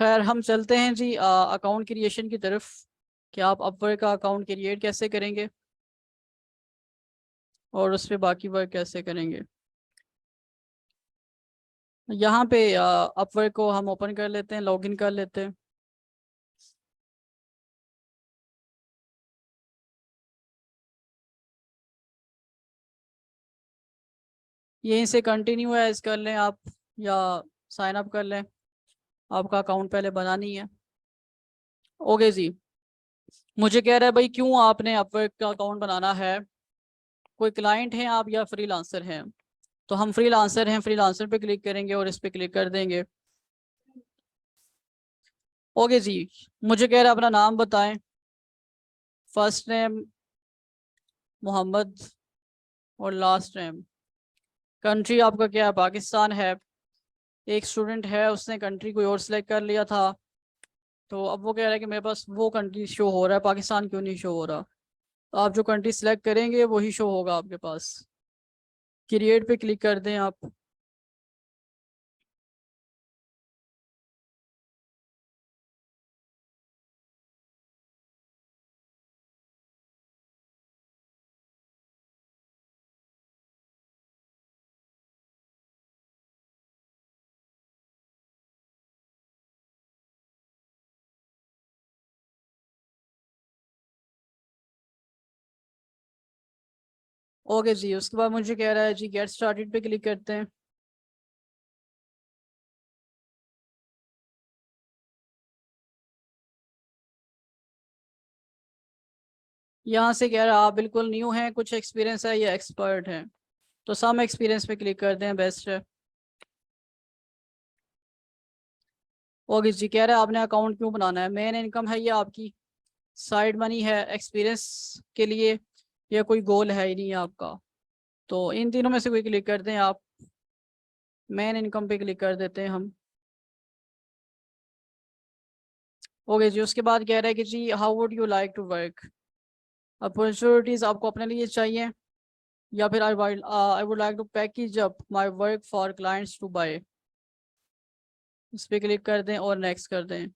खैर हम चलते हैं जी अकाउंट क्रिएशन की तरफ। क्या आप अपवर्क का अकाउंट क्रिएट कैसे करेंगे और उस पर बाकी वर्क कैसे करेंगे। यहाँ पे अपवर्क को हम ओपन कर लेते हैं, लॉगिन कर लेते हैं। यहीं से कंटिन्यू एज कर लें आप, या साइन अप कर लें। आपका अकाउंट पहले बनानी है। ओके जी। मुझे कह रहा है भाई क्यों आपने अपवर्क का अकाउंट बनाना है, कोई क्लाइंट हैं आप या फ्रीलांसर हैं। तो हम फ्रीलांसर हैं, फ्रीलांसर पे क्लिक करेंगे और इस पे क्लिक कर देंगे। ओके जी। मुझे कह रहा है अपना नाम बताएं। फर्स्ट नेम मोहम्मद और लास्ट नेम। कंट्री आपका क्या है, पाकिस्तान है। एक स्टूडेंट है, उसने कंट्री कोई और सिलेक्ट कर लिया था। तो अब वो कह रहा है कि मेरे पास वो कंट्री शो हो रहा है, पाकिस्तान क्यों नहीं शो हो रहा। तो आप जो कंट्री सिलेक्ट करेंगे वही शो होगा आपके पास। क्रिएट पे क्लिक कर दें आप। ओके जी। उसके बाद मुझे कह रहा है जी गेट स्टार्टेड पे क्लिक करते हैं। यहाँ से कह रहा है आप बिल्कुल न्यू हैं, कुछ एक्सपीरियंस है या एक्सपर्ट हैं। तो सम एक्सपीरियंस पे क्लिक कर दें, बेस्ट है। ओके जी। कह रहा है आपने अकाउंट क्यों बनाना है, मेन इनकम है ये आपकी, साइड मनी है, एक्सपीरियंस के लिए, या कोई गोल है ही नहीं आपका। तो इन तीनों में से कोई क्लिक कर दें आप। मेन इनकम पे क्लिक कर देते हैं हम। ओके जी। उसके बाद कह रहा है कि जी how would you like to work. Opportunities आपको अपने लिए चाहिए, या फिर I would like to package up my work for clients to buy. इस पर क्लिक कर दें और नेक्स्ट कर दें।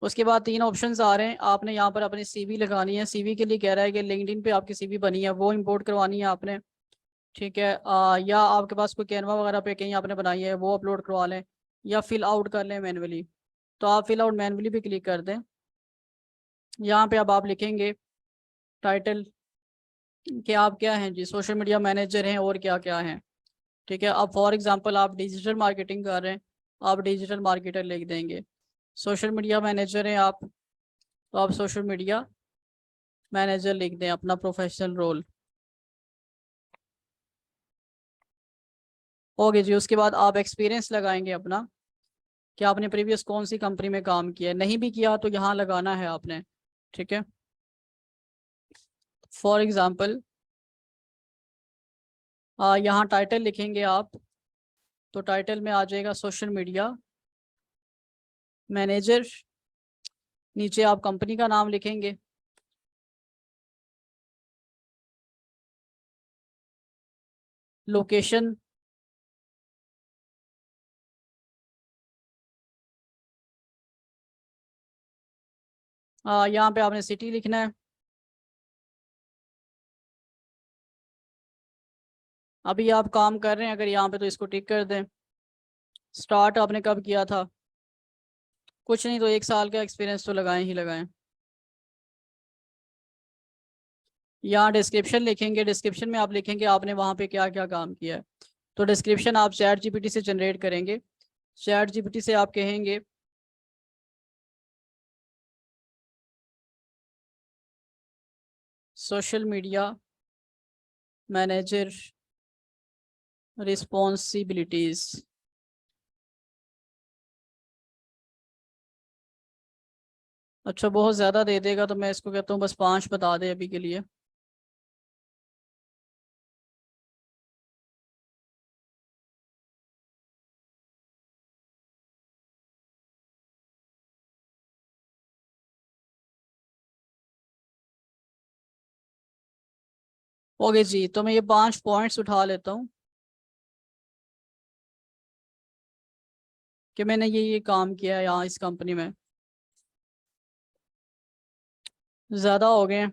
उसके बाद तीन ऑप्शंस आ रहे हैं, आपने यहाँ पर अपनी सीवी लगानी है। सीवी के लिए कह रहा है कि लिंक्डइन पे आपकी सीवी बनी है वो इंपोर्ट करवानी है आपने। ठीक है। या आपके पास कोई कैनवा वगैरह पे कहीं आपने बनाई है वो अपलोड करवा लें, या फिल आउट कर लें मैनुअली। तो आप फिल आउट मैनुअली पे क्लिक कर दें। यहाँ पे अब आप लिखेंगे टाइटल कि आप क्या हैं जी, सोशल मीडिया मैनेजर हैं और क्या क्या हैं। ठीक है। अब फॉर एग्जांपल आप डिजिटल मार्केटिंग कर रहे हैं, आप डिजिटल मार्केटर लिख देंगे। सोशल मीडिया मैनेजर हैं आप, तो आप सोशल मीडिया मैनेजर लिख दें अपना प्रोफेशनल रोल। ओके जी। उसके बाद आप एक्सपीरियंस लगाएंगे अपना, कि आपने प्रीवियस कौन सी कंपनी में काम किया है, नहीं भी किया तो यहाँ लगाना है आपने। ठीक है। फॉर एग्जांपल यहाँ टाइटल लिखेंगे आप, तो टाइटल में आ जाएगा सोशल मीडिया मैनेजर। नीचे आप कंपनी का नाम लिखेंगे। लोकेशन यहाँ पे आपने सिटी लिखना है। अभी आप काम कर रहे हैं अगर यहाँ पे तो इसको टिक कर दें। स्टार्ट आपने कब किया था, कुछ नहीं तो 1 साल का एक्सपीरियंस तो लगाएं ही लगाएं। यहाँ डिस्क्रिप्शन लिखेंगे, डिस्क्रिप्शन में आप लिखेंगे आपने वहाँ पे क्या क्या काम किया है। तो डिस्क्रिप्शन आप चैट जीपीटी से जनरेट करेंगे। चैट जीपीटी से आप कहेंगे सोशल मीडिया मैनेजर रिस्पॉन्सिबिलिटीज। अच्छा बहुत ज़्यादा दे देगा, तो मैं इसको कहता हूँ बस 5 बता दे अभी के लिए। ओके जी, तो मैं ये 5 पॉइंट्स उठा लेता हूँ कि मैंने ये काम किया है यहाँ इस कंपनी में। ज़्यादा हो गए हैं।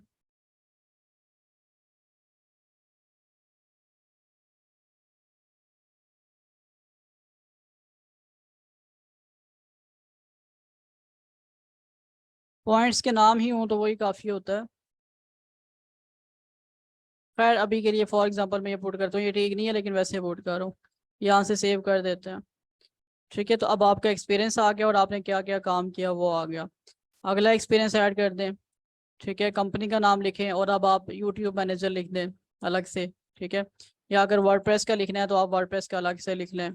पॉइंट्स के नाम ही हूँ तो वही काफ़ी होता है। खैर अभी के लिए फॉर एग्जांपल मैं ये पुट करता हूँ, ये ठीक नहीं है लेकिन वैसे पुट कर रहा हूँ। यहाँ से सेव कर देते हैं। ठीक है, तो अब आपका एक्सपीरियंस आ गया और आपने क्या क्या काम किया वो आ गया। अगला एक्सपीरियंस ऐड कर दें। ठीक है, कंपनी का नाम लिखें और अब आप यूट्यूब मैनेजर लिख दें अलग से। ठीक है, या अगर वर्डप्रेस का लिखना है तो आप वर्डप्रेस का अलग से लिख लें।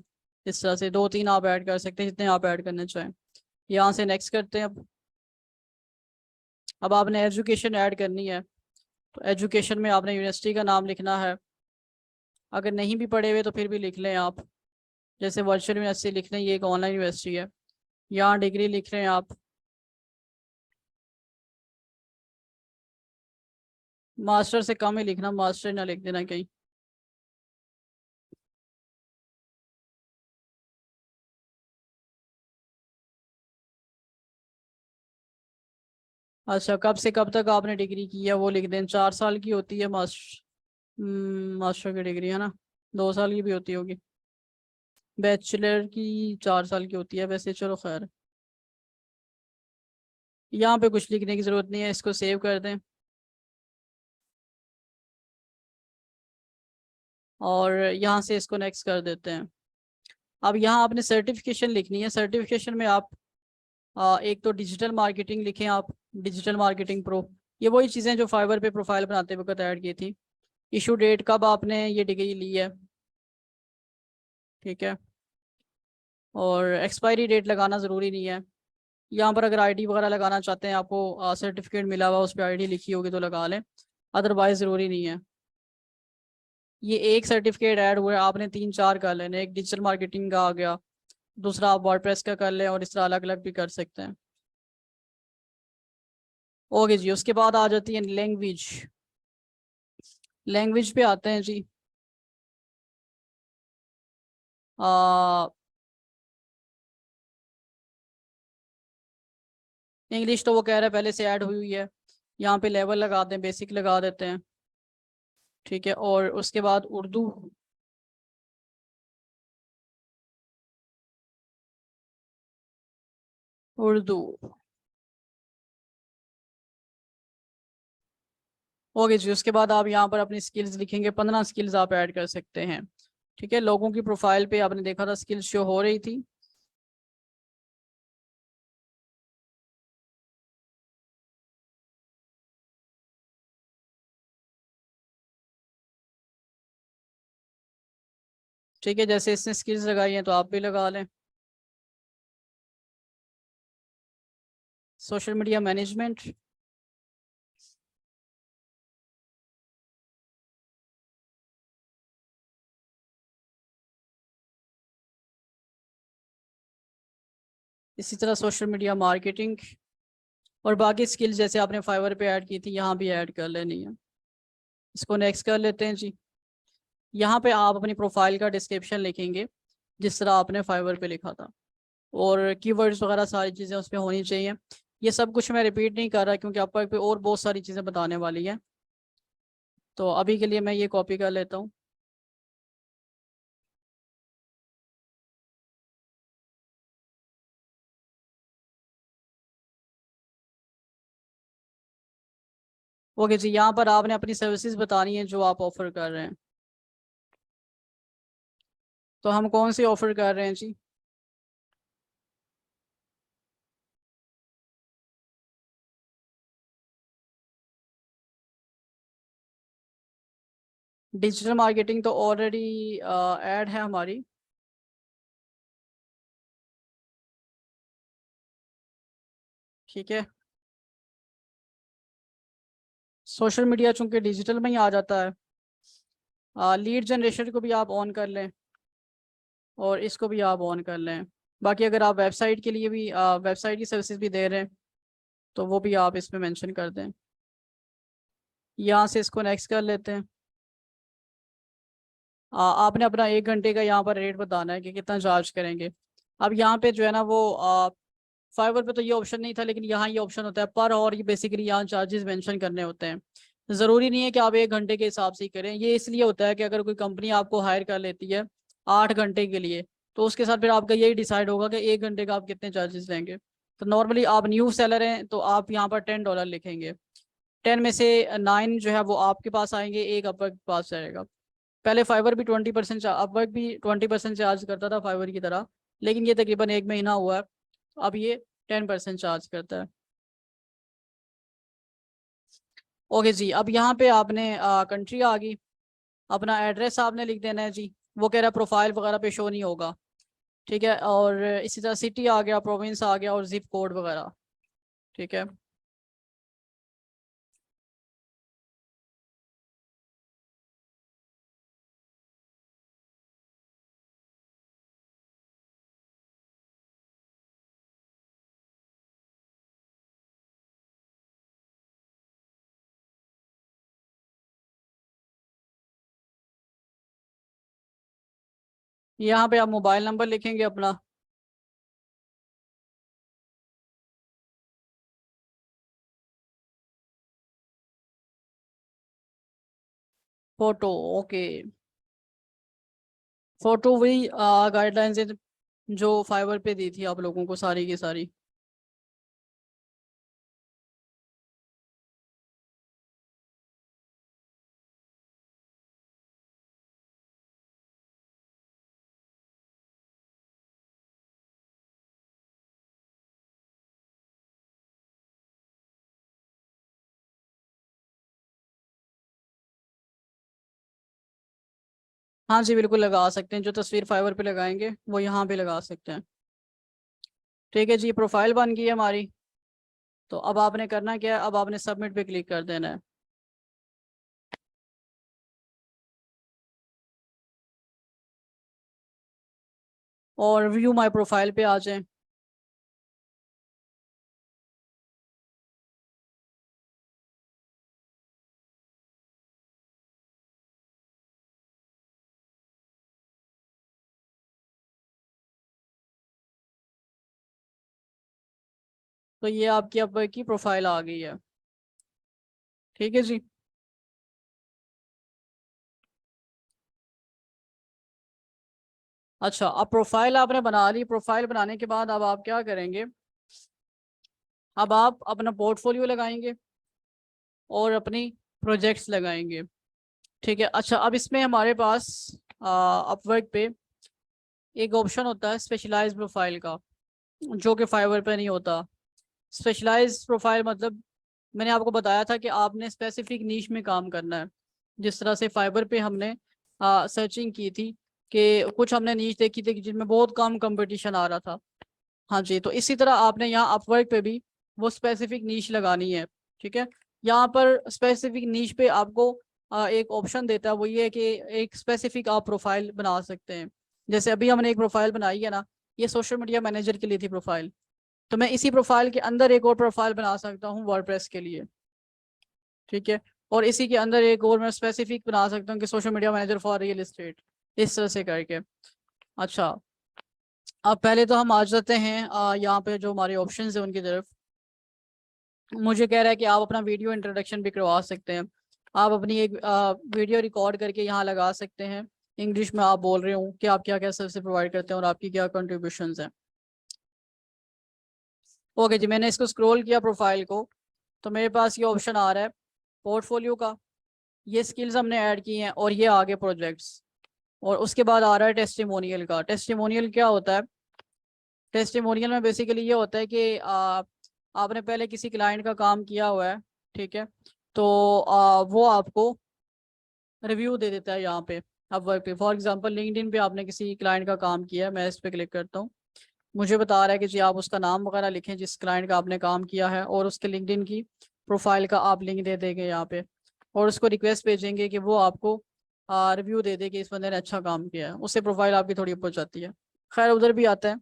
इस तरह से 2-3 आप ऐड कर सकते हैं जितने आप ऐड करना चाहें। यहाँ से नेक्स्ट करते हैं। अब आपने एजुकेशन ऐड करनी है, तो एजुकेशन में आपने यूनिवर्सिटी का नाम लिखना है। अगर नहीं भी पढ़े हुए तो फिर भी लिख लें आप। जैसे वर्चुअल यूनिवर्सिटी लिख लें, ये एक ऑनलाइन यूनिवर्सिटी है। यहाँ डिग्री लिख रहे हैं आप। मास्टर से कम ही लिखना, मास्टर ना लिख देना कहीं। अच्छा, कब से कब तक आपने डिग्री की है वो लिख दें। 4 साल की होती है मास्टर की डिग्री, है ना। 2 साल की भी होती होगी। बैचलर की 4 साल की होती है वैसे, चलो खैर। यहाँ पे कुछ लिखने की ज़रूरत नहीं है, इसको सेव कर दें। और यहाँ से इसको नेक्स्ट कर देते हैं। अब यहाँ आपने सर्टिफिकेशन लिखनी है। सर्टिफिकेशन में आप एक तो डिजिटल मार्केटिंग लिखें आप। Digital marketing pro. ये वही चीज़ें जो फाइवर पे प्रोफाइल बनाते वक्त ऐड की थी। इशू डेट कब आपने ये डिग्री ली है। ठीक है, और एक्सपायरी डेट लगाना ज़रूरी नहीं है। यहाँ पर अगर आईडी वगैरह लगाना चाहते हैं, आपको सर्टिफिकेट मिला हुआ उस पर आईडी लिखी होगी तो लगा लें, अदरवाइज ज़रूरी नहीं है। ये एक सर्टिफिकेट ऐड हुआ है, आपने 3-4 कर लेने। एक डिजिटल मार्केटिंग का आ गया, दूसरा आप वर्डप्रेस का कर लें और इस तरह अलग अलग भी कर सकते हैं। ओके जी, उसके बाद आ जाती है लैंग्वेज। लैंग्वेज पे आते हैं जी। इंग्लिश तो वो कह रहा है पहले से ऐड हुई हुई है। यहाँ पे लेवल लगा दें, बेसिक लगा देते हैं। ठीक है, और उसके बाद उर्दू। उर्दू। ओके जी, उसके बाद आप यहाँ पर अपनी स्किल्स लिखेंगे। 15 स्किल्स आप ऐड कर सकते हैं। ठीक है, लोगों की प्रोफाइल पे आपने देखा था स्किल्स शो हो रही थी। ठीक है, जैसे इसने स्किल्स लगाई हैं तो आप भी लगा लें। Social media management. इसी तरह सोशल मीडिया मार्केटिंग। और बाकी स्किल्स जैसे आपने फाइवर पे ऐड की थी यहाँ भी ऐड कर लेनी है। इसको नेक्स्ट कर लेते हैं जी। यहाँ पे आप अपनी प्रोफाइल का डिस्क्रिप्शन लिखेंगे जिस तरह आपने फाइवर पे लिखा था। और कीवर्ड्स वगैरह सारी चीज़ें उसमें होनी चाहिए। ये सब कुछ मैं रिपीट नहीं कर रहा क्योंकि आपको पे और बहुत सारी चीज़ें बताने वाली हैं। तो अभी के लिए मैं ये कॉपी कर लेता हूँ। ओके जी, यहाँ पर आपने अपनी सर्विसेज बतानी है जो आप ऑफर कर रहे हैं। तो हम कौन सी ऑफर कर रहे हैं जी। डिजिटल मार्केटिंग तो ऑलरेडी ऐड है हमारी। ठीक है, सोशल मीडिया चूंकि डिजिटल में ही आ जाता है। लीड जनरेशन को भी आप ऑन कर लें और इसको भी आप ऑन कर लें। बाकी अगर आप वेबसाइट के लिए भी वेबसाइट की सर्विसेज भी दे रहे हैं तो वो भी आप इसमें मेंशन कर दें। यहाँ से इसको नेक्स्ट कर लेते हैं। आपने अपना 1 घंटे का यहाँ पर रेट बताना है कि कितना चार्ज करेंगे। अब यहाँ पे जो है ना वो फाइवर पे तो ये ऑप्शन नहीं था, लेकिन यहाँ ये ऑप्शन होता है पर, और ये बेसिकली यहाँ चार्जेस मेंशन करने होते हैं। ज़रूरी नहीं है कि आप 1 घंटे के हिसाब से ही करें, ये इसलिए होता है कि अगर कोई कंपनी आपको हायर कर लेती है 8 घंटे के लिए, तो उसके साथ फिर आपका यही डिसाइड होगा कि 1 घंटे का आप कितने चार्जेस लेंगे। तो नॉर्मली आप न्यू सेलर हैं तो आप यहाँ पर $10 लिखेंगे। 10 में से 9 जो है वो आपके पास आएंगे, एक अपवर्क के पास जाएगा। पहले फाइवर भी 20% अपवर्क भी 20% चार्ज करता था फाइवर की तरह, लेकिन ये तकरीबन 1 महीना हुआ है, अब ये 10% चार्ज करता है। ओके जी, अब यहाँ पे आपने कंट्री आ गई, अपना एड्रेस आपने लिख देना है जी। वो कह रहा है प्रोफाइल वगैरह पे शो नहीं होगा, ठीक है। और इसी तरह सिटी आ गया, प्रोविंस आ गया, और जिप कोड वगैरह, ठीक है। यहाँ पे आप मोबाइल नंबर लिखेंगे अपना, फोटो, ओके। फोटो वही गाइडलाइंस जो फाइवर पे दी थी आप लोगों को सारी की सारी। हाँ जी बिल्कुल लगा सकते हैं, जो तस्वीर फाइवर पे लगाएंगे वो यहाँ पे लगा सकते हैं। ठीक है जी, प्रोफाइल बन गई है हमारी। तो अब आपने करना क्या है, अब आपने सबमिट पे क्लिक कर देना है, और व्यू माय प्रोफाइल पे आ जाएं। तो ये आपकी अब की प्रोफाइल आ गई है, ठीक है जी। अच्छा, अब प्रोफाइल आपने बना ली, प्रोफाइल बनाने के बाद अब आप क्या करेंगे, अब आप अपना पोर्टफोलियो लगाएंगे और अपनी प्रोजेक्ट्स लगाएंगे, ठीक है। अच्छा, अब इसमें हमारे पास अपवर्क पे एक ऑप्शन होता है स्पेशलाइज प्रोफाइल का, जो कि फाइवर पे नहीं होता। स्पेशलाइज प्रोफाइल मतलब, मैंने आपको बताया था कि आपने स्पेसिफिक नीश में काम करना है। जिस तरह से फाइबर पे हमने सर्चिंग की थी कि कुछ हमने नीश देखी थी कि जिनमें बहुत कम कंपटीशन आ रहा था। हाँ जी, तो इसी तरह आपने यहाँ अपवर्क पे भी वो स्पेसिफिक नीश लगानी है, ठीक है। यहाँ पर स्पेसिफिक नीश पे आपको एक ऑप्शन देता है, वो ये है कि एक स्पेसिफिक आप प्रोफाइल बना सकते हैं। जैसे अभी हमने एक प्रोफाइल बनाई है ना, ये सोशल मीडिया मैनेजर के लिए थी प्रोफाइल, तो मैं इसी प्रोफाइल के अंदर एक और प्रोफाइल बना सकता हूँ वर्डप्रेस के लिए, ठीक है। और इसी के अंदर एक और मैं स्पेसिफिक बना सकता हूँ कि social media manager for real estate, इस तरह से करके। अच्छा, अब पहले तो हम आ जाते हैं यहाँ पे जो हमारे ऑप्शंस है उनकी तरफ। मुझे कह रहा है कि आप अपना वीडियो इंट्रोडक्शन भी करवा सकते हैं। आप अपनी एक वीडियो रिकॉर्ड करके यहाँ लगा सकते हैं, इंग्लिश में आप बोल रहे हो कि आप क्या क्या सर्विस प्रोवाइड करते हैं और आपकी क्या कंट्रीब्यूशंस हैं। ओके जी, मैंने इसको स्क्रॉल किया प्रोफाइल को, तो मेरे पास ये ऑप्शन आ रहा है पोर्टफोलियो का, ये स्किल्स हमने ऐड की हैं, और ये आगे प्रोजेक्ट्स। और उसके बाद आ रहा है टेस्टिमोनियल का। टेस्टिमोनियल क्या होता है, टेस्टिमोनियल में बेसिकली ये होता है कि आपने पहले किसी क्लाइंट का काम किया हुआ है, ठीक है। तो वो आपको रिव्यू दे देता है यहाँ पे। अब वर्क पे फॉर एग्जांपल लिंक्डइन पे आपने किसी क्लाइंट का काम किया है, मैं इस पे क्लिक करता हूँ, मुझे बता रहा है कि जी आप उसका नाम वगैरह लिखें जिस क्लाइंट का आपने काम किया है, और उसके लिंक्डइन की प्रोफाइल का आप लिंक दे देंगे यहाँ पे, और उसको रिक्वेस्ट भेजेंगे कि वो आपको रिव्यू दे दे कि इस बंदे ने अच्छा काम किया है, उससे प्रोफाइल आपकी थोड़ी ऊपर जाती है। खैर उधर भी आता है,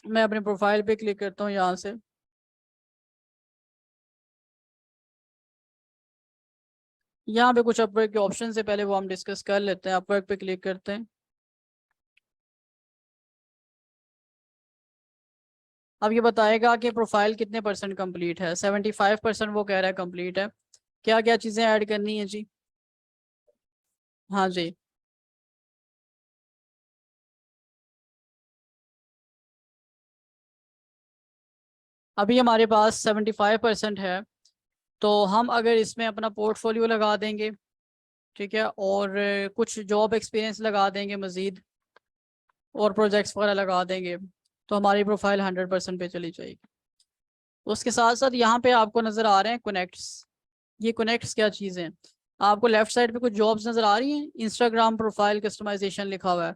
मैं अपने प्रोफाइल पे क्लिक करता हूँ यहाँ से। यहाँ पे कुछ अपवर्क के ऑप्शन से पहले वो हम डिस्कस कर लेते हैं। अपवर्क पे क्लिक करते हैं। अब ये बताएगा कि प्रोफाइल कितने परसेंट कंप्लीट है। 75% वो कह रहा है कंप्लीट है। क्या क्या चीज़ें ऐड करनी है जी? हाँ जी। अभी हमारे पास 75% है, तो हम अगर इसमें अपना पोर्टफोलियो लगा देंगे, ठीक है, और कुछ जॉब एक्सपीरियंस लगा देंगे मज़ीद, और प्रोजेक्ट्स वगैरह लगा देंगे, तो हमारी प्रोफाइल 100% पे चली जाएगी। उसके साथ साथ यहाँ पे आपको नज़र आ रहे हैं कनेक्ट्स। ये कनेक्ट्स क्या चीज़ हैं? आपको लेफ्ट साइड पे कुछ जॉब्स नज़र आ रही हैं, इंस्टाग्राम प्रोफाइल कस्टमाइजेशन लिखा हुआ है।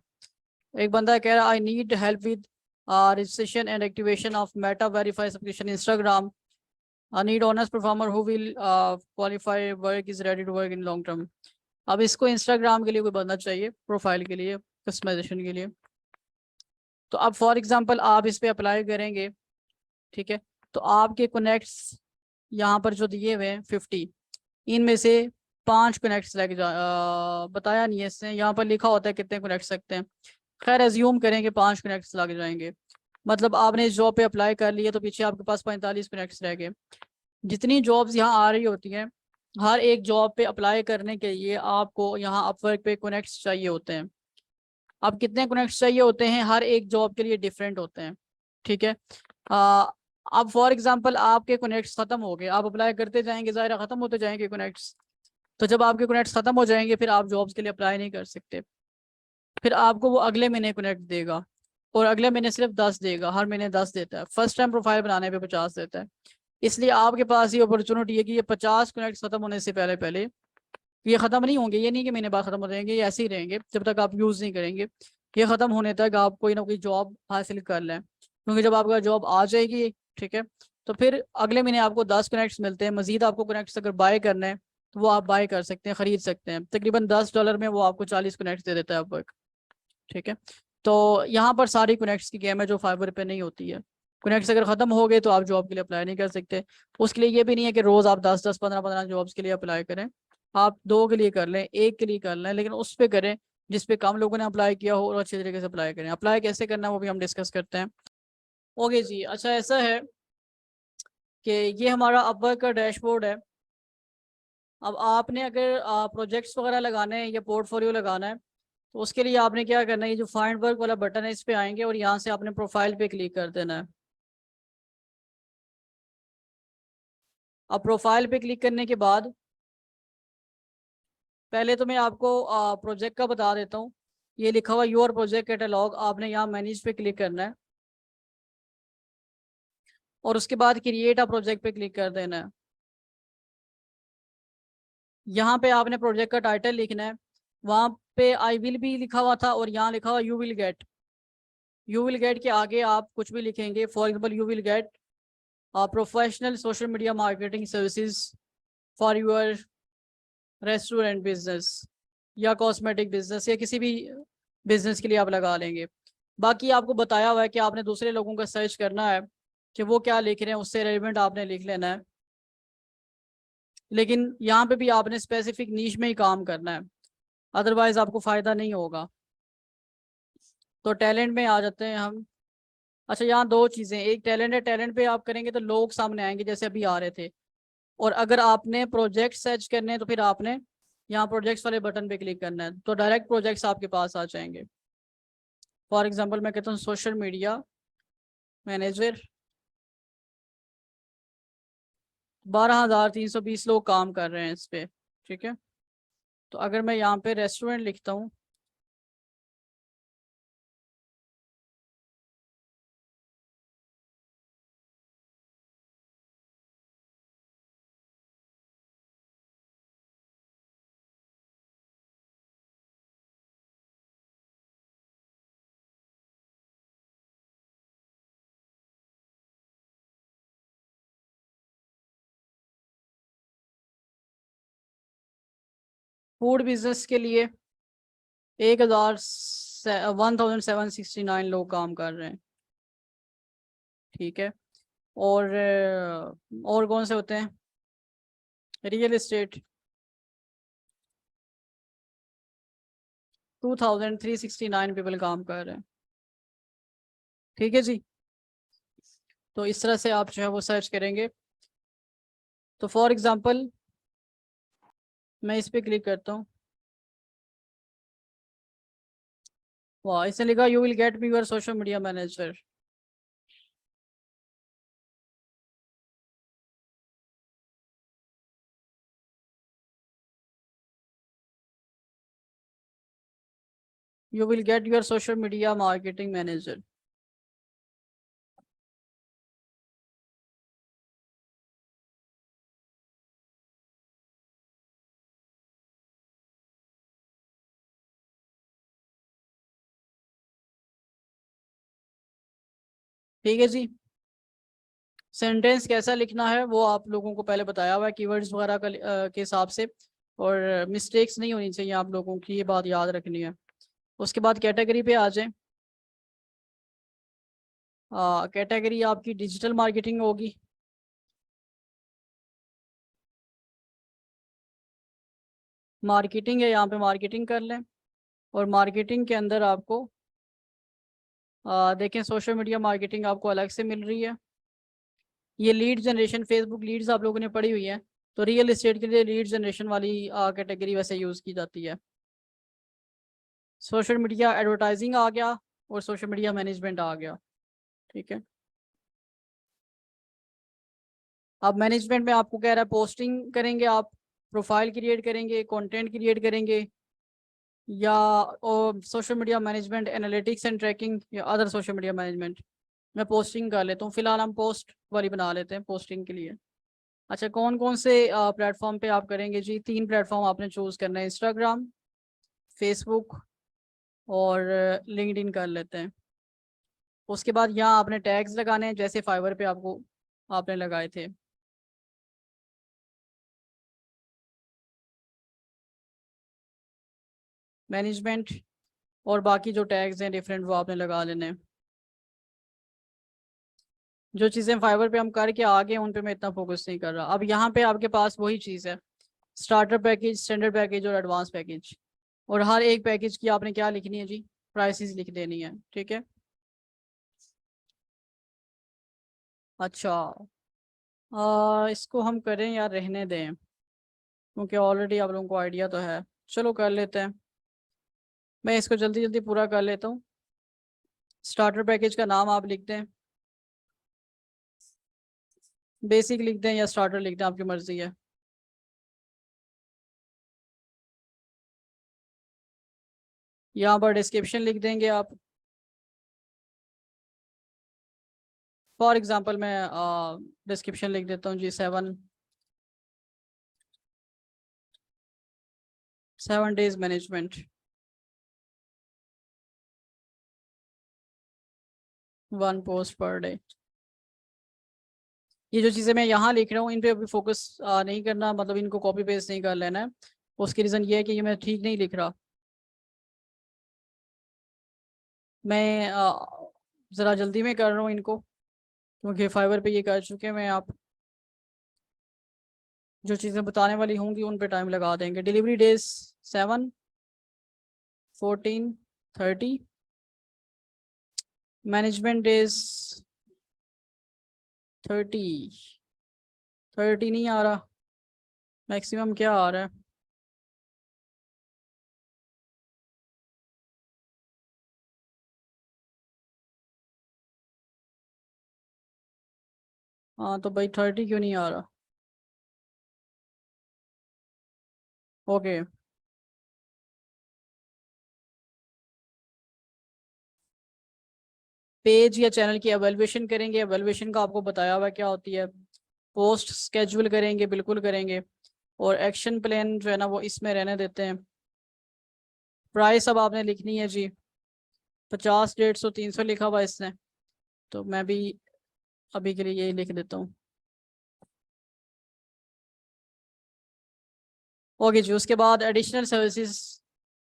एक बंदा कह रहा है I need help with registration and activation of Meta verify subscription Instagram. I need honest performer who will qualify work is ready to work in long term। अब इसको इंस्टाग्राम के लिए कोई बंदा चाहिए, प्रोफाइल के लिए, कस्टमाइजेशन के लिए। तो अब फॉर एग्जांपल आप इस पे अप्लाई करेंगे, ठीक है, तो आपके कनेक्ट्स यहाँ पर जो दिए हुए हैं 50, इनमें से 5 कनेक्ट्स लग जा बताया नहीं है इसने, यहाँ पर लिखा होता है कितने कनेक्ट सकते हैं। खैर एज्यूम करें कि 5 कनेक्ट्स लग जाएंगे। मतलब आपने इस जॉब पे अप्लाई कर लिया तो पीछे आपके पास 45 कनेक्ट्स रह गए। जितनी जॉब्स यहाँ आ रही होती हैं, हर एक जॉब पे अप्लाई करने के लिए आपको यहाँ अपवर्क पे कनेक्ट्स चाहिए होते हैं। अब कितने कनेक्ट्स चाहिए होते हैं, हर एक जॉब के लिए डिफरेंट होते हैं, ठीक है। आ, अब फॉर एग्जांपल आपके कनेक्ट्स खत्म हो गए, आप अप्लाई करते जाएंगे, ज़ाहिर खत्म होते जाएंगे कनेक्ट्स। तो जब आपके कनेक्ट्स खत्म हो जाएंगे फिर आप जॉब्स के लिए अप्लाई नहीं कर सकते। फिर आपको वो अगले महीने कनेक्ट देगा, और अगले महीने सिर्फ 10 देगा, हर महीने 10 देता है। फर्स्ट टाइम प्रोफाइल बनाने पे 50 देता है। इसलिए आपके पास ये अपॉर्चुनिटी है कि ये 50 कनेक्ट खत्म होने से पहले पहले, ये खत्म नहीं होंगे, ये नहीं कि महीने बाद खत्म हो जाएंगे, ये ऐसे ही रहेंगे जब तक आप यूज़ नहीं करेंगे। ये खत्म होने तक आप कोई ना कोई जॉब हासिल कर लें, क्योंकि जब आपका जॉब आ जाएगी, ठीक है, तो फिर अगले महीने आपको 10 कनेक्ट्स मिलते हैं। मजीद आपको कनेक्ट्स अगर बाय करने हैं तो वो आप बाय कर सकते हैं, खरीद सकते हैं। तकरीबन $10 में वो आपको 40 कनेक्ट्स दे देता है आपको, ठीक है। तो यहाँ पर सारी कनेक्ट्स की गेम है जो फाइबर पे नहीं होती है। कनेक्ट्स अगर खत्म हो गए तो आप जॉब के लिए अप्लाई नहीं कर सकते। उसके लिए ये भी नहीं है कि रोज आप 10-10 15-15 जॉब्स के लिए अप्लाई करें। आप 2 के लिए कर लें, 1 के लिए कर लें, लेकिन उस पर करें जिस पे कम लोगों ने अप्लाई किया हो, और अच्छे तरीके से अप्लाई करें। अप्लाई कैसे करना है वो भी हम डिस्कस करते हैं। ओके जी, अच्छा ऐसा है कि ये हमारा अपवर्क का डैशबोर्ड है। अब आपने अगर प्रोजेक्ट्स वगैरह लगाने हैं या पोर्टफोलियो लगाना है, तो उसके लिए आपने क्या करना है, ये जो फाइंड वर्क वाला बटन है इस पे आएंगे और यहाँ से आपने प्रोफाइल पे क्लिक कर देना है। अब प्रोफाइल पे क्लिक करने के बाद पहले तो मैं आपको प्रोजेक्ट का बता देता हूँ। ये लिखा हुआ योर प्रोजेक्ट कैटलॉग, आपने यहाँ मैनेज पे क्लिक करना है, और उसके बाद क्रिएट अ प्रोजेक्ट पे क्लिक कर देना है। यहाँ पे आपने प्रोजेक्ट का टाइटल लिखना है। वहाँ पे आई विल भी लिखा हुआ था, और यहाँ लिखा हुआ you will get. You will get के आगे आप कुछ भी लिखेंगे, for example you will get professional social media marketing services for your restaurant business, या कॉस्मेटिक बिजनेस, या किसी भी बिजनेस के लिए आप लगा लेंगे। बाकी आपको बताया हुआ है कि आपने दूसरे लोगों का सर्च करना है कि वो क्या लिख रहे हैं, उससे रेलिवेंट आपने लिख लेना है। लेकिन यहाँ पे भी आपने स्पेसिफिक नीश में ही काम करना है, अदरवाइज आपको फ़ायदा नहीं होगा। तो टैलेंट में आ जाते हैं हम। अच्छा, यहाँ 2 चीज़ें, एक टैलेंट है, टैलेंट पे आप करेंगे तो लोग सामने आएंगे जैसे अभी आ रहे थे। और अगर आपने प्रोजेक्ट सर्च करने हैं तो फिर आपने यहाँ प्रोजेक्ट्स वाले बटन पे क्लिक करना है, तो डायरेक्ट प्रोजेक्ट्स आपके पास आ जाएंगे। फॉर एग्जांपल मैं कहता हूँ सोशल मीडिया मैनेजर, 12,320 लोग काम कर रहे हैं इस पे, ठीक है। तो अगर मैं यहाँ पे रेस्टोरेंट लिखता हूँ, फूड बिजनेस के लिए 1769 लोग काम कर रहे हैं, ठीक है। और कौन से होते हैं, रियल एस्टेट, 2369 पीपल काम कर रहे हैं। ठीक है जी, तो इस तरह से आप जो है वो सर्च करेंगे। तो फॉर एग्जांपल मैं इस पे क्लिक करता हूँ। वाह, इसने लिखा you will get me your social media manager. You will get your social media marketing manager. ठीक है जी, सेंटेंस कैसा लिखना है वो आप लोगों को पहले बताया हुआ है कीवर्ड्स वगैरह के हिसाब से, और मिस्टेक्स नहीं होनी चाहिए आप लोगों की, ये बात याद रखनी है। उसके बाद कैटेगरी पे आ जाए। कैटेगरी आपकी डिजिटल मार्केटिंग होगी। मार्केटिंग है, यहाँ पे मार्केटिंग कर लें। और मार्केटिंग के अंदर आपको देखें सोशल मीडिया मार्केटिंग आपको अलग से मिल रही है। ये लीड जनरेशन, फेसबुक लीड्स आप लोगों ने पढ़ी हुई है, तो रियल एस्टेट के लिए लीड जनरेशन वाली कैटेगरी वैसे यूज़ की जाती है। सोशल मीडिया एडवर्टाइजिंग आ गया और सोशल मीडिया मैनेजमेंट आ गया। ठीक है, अब मैनेजमेंट में आपको कह रहा है पोस्टिंग करेंगे आप, प्रोफाइल क्रिएट करेंगे, कंटेंट क्रिएट करेंगे, या social media management, analytics and tracking, या अदर सोशल मीडिया मैनेजमेंट। मैं पोस्टिंग कर लेता हूँ, फिलहाल हम पोस्ट वाली बना लेते हैं पोस्टिंग के लिए। अच्छा, कौन कौन से प्लेटफॉर्म पे आप करेंगे जी? 3 प्लेटफॉर्म आपने चूज करना है, इंस्टाग्राम, फेसबुक और लिंक्डइन कर लेते हैं। उसके बाद यहाँ आपने टैग्स लगाने हैं जैसे फाइवर पे आपको आपने लगाए थे। मैनेजमेंट और बाकी जो टैग्स हैं डिफरेंट वो आपने लगा लेने हैं। जो चीज़ें फाइवर पे हम करके आगे उन पे मैं इतना फोकस नहीं कर रहा। अब यहाँ पे आपके पास वही चीज़ है, स्टार्टर पैकेज, स्टैंडर्ड पैकेज और एडवांस पैकेज। और हर एक पैकेज की आपने क्या लिखनी है जी? प्राइसेस लिख देनी है। ठीक है, अच्छा इसको हम करें या रहने दें, क्योंकि ऑलरेडी आप लोगों को आइडिया तो है। चलो कर लेते हैं, मैं इसको जल्दी जल्दी पूरा कर लेता हूँ। स्टार्टर पैकेज का नाम आप लिख दें, बेसिक लिख दें या स्टार्टर लिख दें, आपकी मर्जी है। यहाँ पर डिस्क्रिप्शन लिख देंगे आप। फॉर एग्जांपल मैं डिस्क्रिप्शन लिख देता हूँ जी, 7 days management, 1 post per day. ये जो चीज़ें मैं यहाँ लिख रहा हूँ इन पे अभी फोकस नहीं करना, मतलब इनको कॉपी पेस्ट नहीं कर लेना है। उसकी रीज़न ये है कि ये मैं ठीक नहीं लिख रहा। मैं ज़रा जल्दी में कर रहा हूँ इनको, क्योंकि फाइवर पे ये कर चुके हैं। मैं आप जो चीज़ें बताने वाली होंगी उन पे टाइम लगा देंगे। Delivery days 7, 14, 30। मैनेजमेंट डेज 30, 30 नहीं आ रहा, मैक्सिमम क्या आ रहा है? हाँ तो भाई 30 क्यों नहीं आ रहा? ओके, पेज या चैनल की एवेल्युएशन करेंगे। एवेल्युएशन का आपको बताया हुआ क्या होती है। पोस्ट स्केड्यूल करेंगे, बिल्कुल करेंगे। और एक्शन प्लान जो है ना वो इसमें रहने देते हैं। प्राइस अब आपने लिखनी है जी, 50, 150, 300 लिखा हुआ है इसने, तो मैं भी अभी के लिए यही लिख देता हूँ। ओके जी, उसके बाद एडिशनल सर्विसेज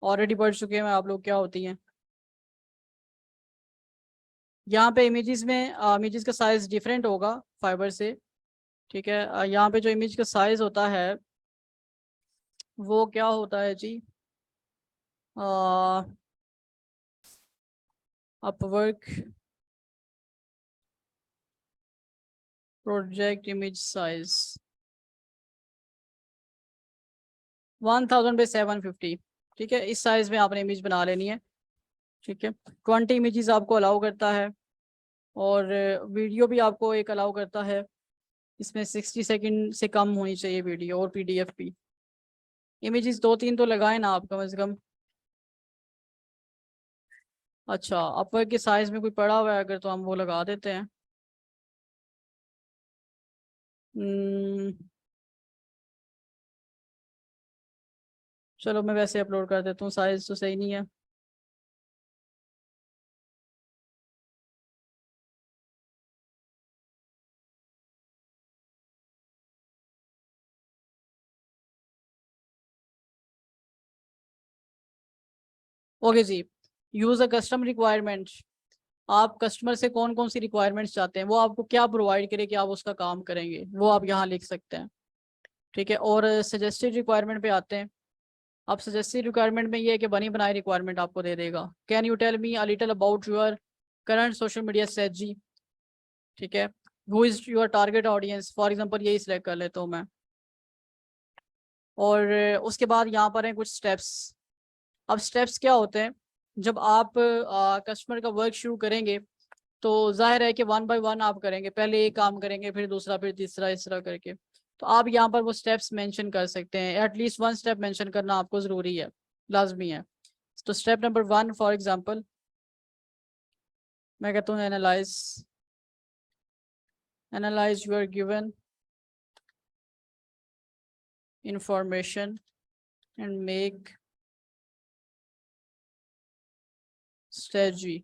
ऑलरेडी पढ़ चुके हैं आप लोग क्या होती हैं। यहाँ पे इमेजेस में इमेजेस का साइज डिफरेंट होगा फाइबर से। ठीक है, यहाँ पे जो इमेज का साइज होता है वो क्या होता है जी? Upwork project image size 1000 by 750। ठीक है, इस साइज में आपने इमेज बना लेनी है। ठीक है, 20 इमेजेस आपको अलाउ करता है, और वीडियो भी आपको एक अलाउ करता है। इसमें 60 सेकंड से कम होनी चाहिए वीडियो, और पीडीएफ भी। इमेजेस 2-3 तो लगाए ना आप कम से कम। अच्छा, अपवर्क के साइज में कोई पड़ा हुआ है अगर, तो हम वो लगा देते हैं। चलो मैं वैसे अपलोड कर देता हूँ, साइज तो सही नहीं है। ओके जी, यूज अ कस्टम रिक्वायरमेंट। आप कस्टमर से कौन कौन सी रिक्वायरमेंट्स चाहते हैं, वो आपको क्या प्रोवाइड करे कि आप उसका काम करेंगे, वो आप यहाँ लिख सकते हैं। ठीक है, और सजेस्टेड रिक्वायरमेंट पे आते हैं। अब सजेस्टेड रिक्वायरमेंट में ये है कि बनी बनाई रिक्वायरमेंट आपको दे देगा। Can you tell me a little about your current social media strategy. ठीक है, who is your target audience, for example यही सिलेक्ट कर लेता हूँ मैं। और उसके बाद यहाँ पर हैं कुछ स्टेप्स। अब स्टेप्स क्या होते हैं, जब आप कस्टमर का वर्क शुरू करेंगे तो जाहिर है कि 1 बाय 1 आप करेंगे, पहले एक काम करेंगे, फिर दूसरा, फिर तीसरा, इस तरह करके। तो आप यहाँ पर वो स्टेप्स मेंशन कर सकते हैं, एटलीस्ट 1 स्टेप मेंशन करना आपको ज़रूरी है, लाजमी है। तो स्टेप नंबर 1 फॉर एग्जांपल मैं कहता हूँ analyse. Analyse your given information and make strategy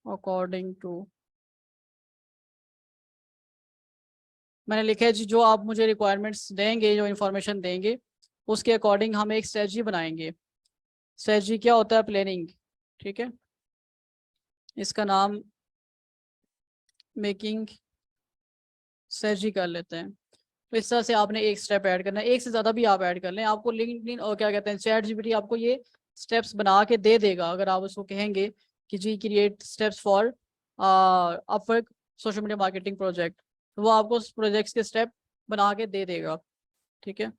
according to. मैंने लिखा है जी, जो आप मुझे रिक्वायरमेंट्स देंगे, जो इन्फॉर्मेशन देंगे, उसके अकॉर्डिंग हम एक स्ट्रेटजी बनाएंगे। स्ट्रेटजी क्या होता है, प्लानिंग। ठीक है, इसका नाम मेकिंग स्ट्रेटजी कर लेते हैं। तो इस तरह से आपने एक स्टेप ऐड करना है, एक से ज़्यादा भी आप ऐड कर लें। आपको लिंक्डइन और क्या कहते हैं चैट जीपीटी आपको ये स्टेप्स बना के दे देगा, अगर आप उसको कहेंगे कि जी create steps for Upwork social media marketing project, तो वो आपको उस प्रोजेक्ट्स के स्टेप बना के दे देगा। ठीक है,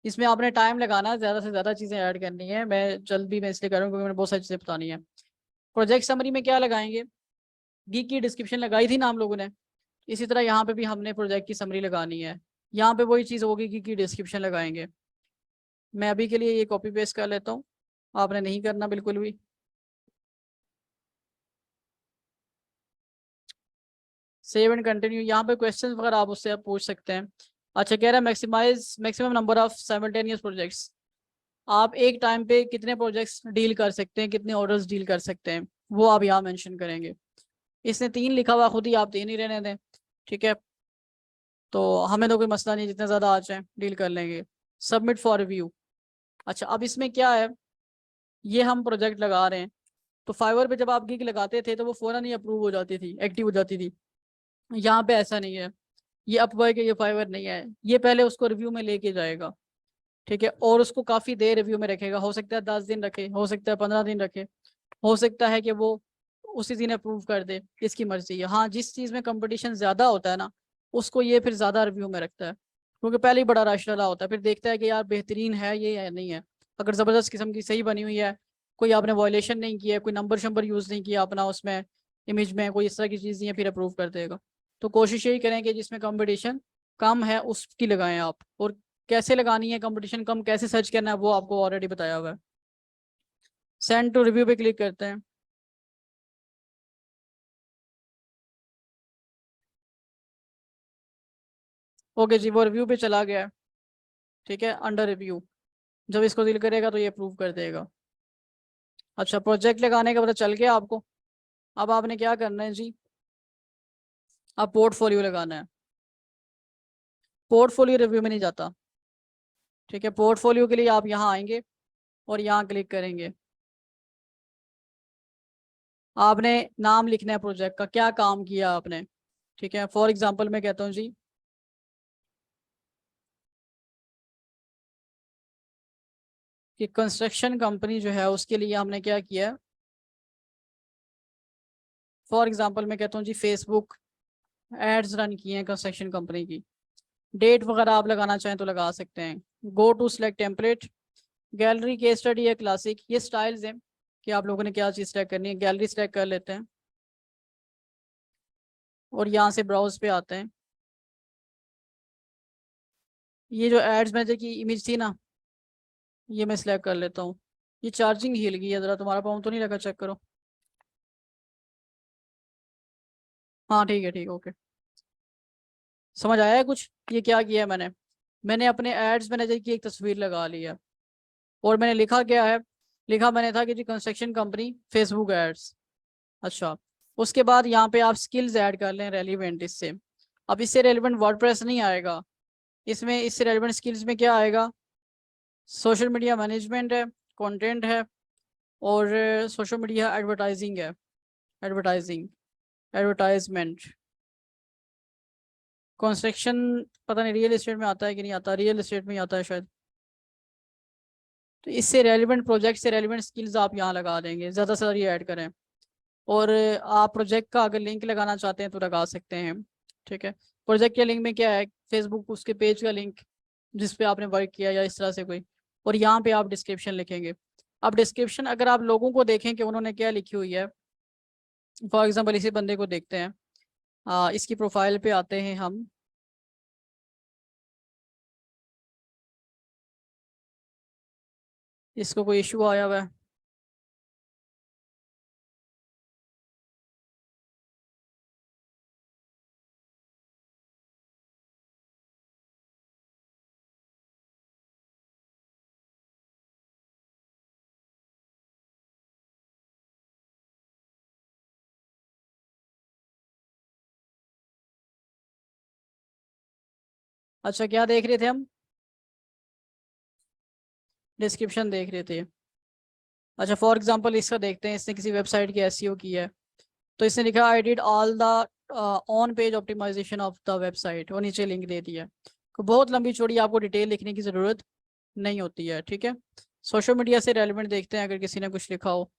इसमें आपने टाइम लगाना है, ज़्यादा से ज़्यादा चीज़ें ऐड करनी है। मैं जल्द भी मैं इसलिए कर रहा हूँ क्योंकि मैंने बहुत सारी चीज़ें बतानी है। प्रोजेक्ट समरी में क्या लगाएंगे, गीक की डिस्क्रिप्शन लगाई थी ना हम लोगों ने, इसी तरह यहाँ पे भी हमने प्रोजेक्ट की समरी लगानी है। यहाँ पे वही चीज़ होगी कि डिस्क्रिप्शन लगाएंगे। मैं अभी के लिए ये कॉपी पेस्ट कर लेता हूँ, आपने नहीं करना बिल्कुल भी। सेव एंड कंटिन्यू, यहाँ पे क्वेश्चन वगैरह आप उससे आप पूछ सकते हैं। अच्छा, कह रहा है maximise maximum number of simultaneous projects. आप एक टाइम पे कितने प्रोजेक्ट्स डील कर सकते हैं, कितने ऑर्डर्स डील कर सकते हैं, वो आप यहाँ मेंशन करेंगे। इसने 3 लिखा हुआ, खुद ही आप 3 ही रहने दें। ठीक है, तो हमें तो कोई मसला नहीं, जितने ज़्यादा आ जाए डील कर लेंगे। Submit for review. अच्छा, अब इसमें क्या है, ये हम प्रोजेक्ट लगा रहे हैं, तो फाइवर पे जब आप गिग लगाते थे तो वो फौरन ही अप्रूव हो जाती थी, एक्टिव हो जाती थी। यहाँ पे ऐसा नहीं है, ये अपवर्क है, ये फाइवर नहीं है। ये पहले उसको रिव्यू में लेके जाएगा। ठीक है, और उसको काफ़ी देर रिव्यू में रखेगा, हो सकता है 10 दिन रखे, हो सकता है 15 दिन रखे, हो सकता है कि वो उसी दिन अप्रूव कर दे, इसकी मर्जी है। हाँ, जिस चीज़ में कंपटीशन ज़्यादा होता है ना, उसको ये फिर ज़्यादा रिव्यू में रखता है, क्योंकि पहले ही बड़ा रश डाला होता है, फिर देखता है कि यार बेहतरीन है ये या नहीं है। अगर ज़बरदस्त किस्म की सही बनी हुई है, कोई आपने वायलेशन नहीं किया है, कोई नंबर शंबर यूज़ नहीं किया अपना उसमें, इमेज में कोई इस तरह की चीज़ नहीं है, फिर अप्रूव कर देगा। तो कोशिश यही करें कि जिसमें कंपटीशन कम है उसकी लगाएं आप। और कैसे लगानी है, कंपटीशन कम कैसे सर्च करना है, वो आपको ऑलरेडी बताया हुआ है। सेंड टू रिव्यू पे क्लिक करते हैं। ओके जी, वो रिव्यू पे चला गया है। ठीक है, अंडर रिव्यू। जब इसको दिल करेगा तो ये अप्रूव कर देगा। अच्छा, प्रोजेक्ट लगाने का पता चल गया आपको। अब आपने क्या करना है जी, अब पोर्टफोलियो लगाना है। पोर्टफोलियो रिव्यू में नहीं जाता। ठीक है, पोर्टफोलियो के लिए आप यहाँ आएंगे और यहाँ क्लिक करेंगे। आपने नाम लिखना है प्रोजेक्ट का, क्या काम किया आपने। ठीक है, फॉर एग्जांपल मैं कहता हूँ जी कि कंस्ट्रक्शन कंपनी जो है उसके लिए हमने क्या किया है। फॉर एग्जांपल मैं कहता हूँ जी फेसबुक एड्स रन किए हैं कंस्ट्रक्शन कंपनी की, डेट वगैरह आप लगाना चाहें तो लगा सकते हैं। Go to select template, gallery, case study है, क्लासिक, ये स्टाइल्स हैं कि आप लोगों ने क्या चीज़ सेलेक्ट करनी है। गैलरी सेलेक्ट कर लेते हैं और यहाँ से ब्राउज पे आते हैं। ये जो एड्स मैनेजर की इमेज थी ना, ये मैं सिलेक्ट कर लेता हूँ। ये चार्जिंग हिल गई है, ज़रा तुम्हारा पाँव तो नहीं लगा, चेक करो। हाँ ठीक है ओके। समझ आया है कुछ? ये क्या किया है मैंने, मैंने अपने एड्स मैनेजर की एक तस्वीर लगा ली है और मैंने लिखा क्या है, लिखा मैंने था कि जी कंस्ट्रक्शन कंपनी फेसबुक एड्स। अच्छा, उसके बाद यहाँ पे आप स्किल्स ऐड कर लें रेलिवेंट इससे। अब इससे रेलिवेंट वर्डप्रेस नहीं आएगा, इसमें इससे रेलिवेंट स्किल्स में क्या आएगा, सोशल मीडिया मैनेजमेंट है, कंटेंट है, और सोशल मीडिया एडवर्टाइजिंग है, एडवर्टाइजिंग, एडवर्टाइजमेंट, कंस्ट्रक्शन, पता नहीं रियल एस्टेट में आता है कि नहीं आता, रियल एस्टेट में ही आता है शायद। तो इससे रेलिवेंट प्रोजेक्ट से रेलिवेंट स्किल्स आप यहाँ लगा देंगे, ज़्यादा से ज़्यादा ये ऐड करें। और आप प्रोजेक्ट का अगर लिंक लगाना चाहते हैं तो लगा सकते हैं। ठीक है, प्रोजेक्ट के लिंक में क्या है, फेसबुक उसके पेज का लिंक जिस पे आपने वर्क किया या इस तरह से कोई, और यहाँ पे आप डिस्क्रिप्शन लिखेंगे। अब डिस्क्रिप्शन अगर आप लोगों को देखें कि उन्होंने क्या लिखी हुई है, फॉर एग्जाम्पल इसी बंदे को देखते हैं, इसकी प्रोफाइल पे आते हैं हम। इसको कोई इशू आया हुआ है? अच्छा, क्या देख रहे थे हम? डिस्क्रिप्शन देख रहे थे। अच्छा, फॉर एग्जांपल इसका देखते हैं, इसने किसी वेबसाइट की एसईओ की है, तो इसने लिखा I did all the on page optimisation of the website, और नीचे लिंक दे दिया है। तो बहुत लंबी चौड़ी आपको डिटेल लिखने की ज़रूरत नहीं होती है। ठीक है, सोशल मीडिया से रेलिवेंट देखते हैं अगर किसी ने कुछ लिखा हो।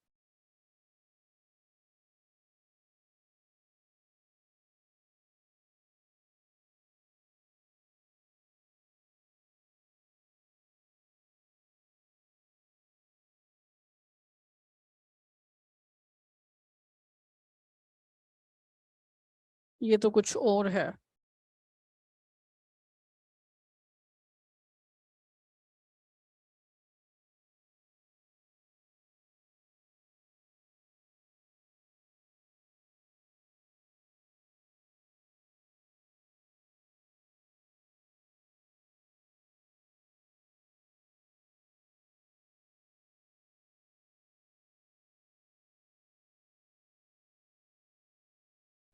ये तो कुछ और है।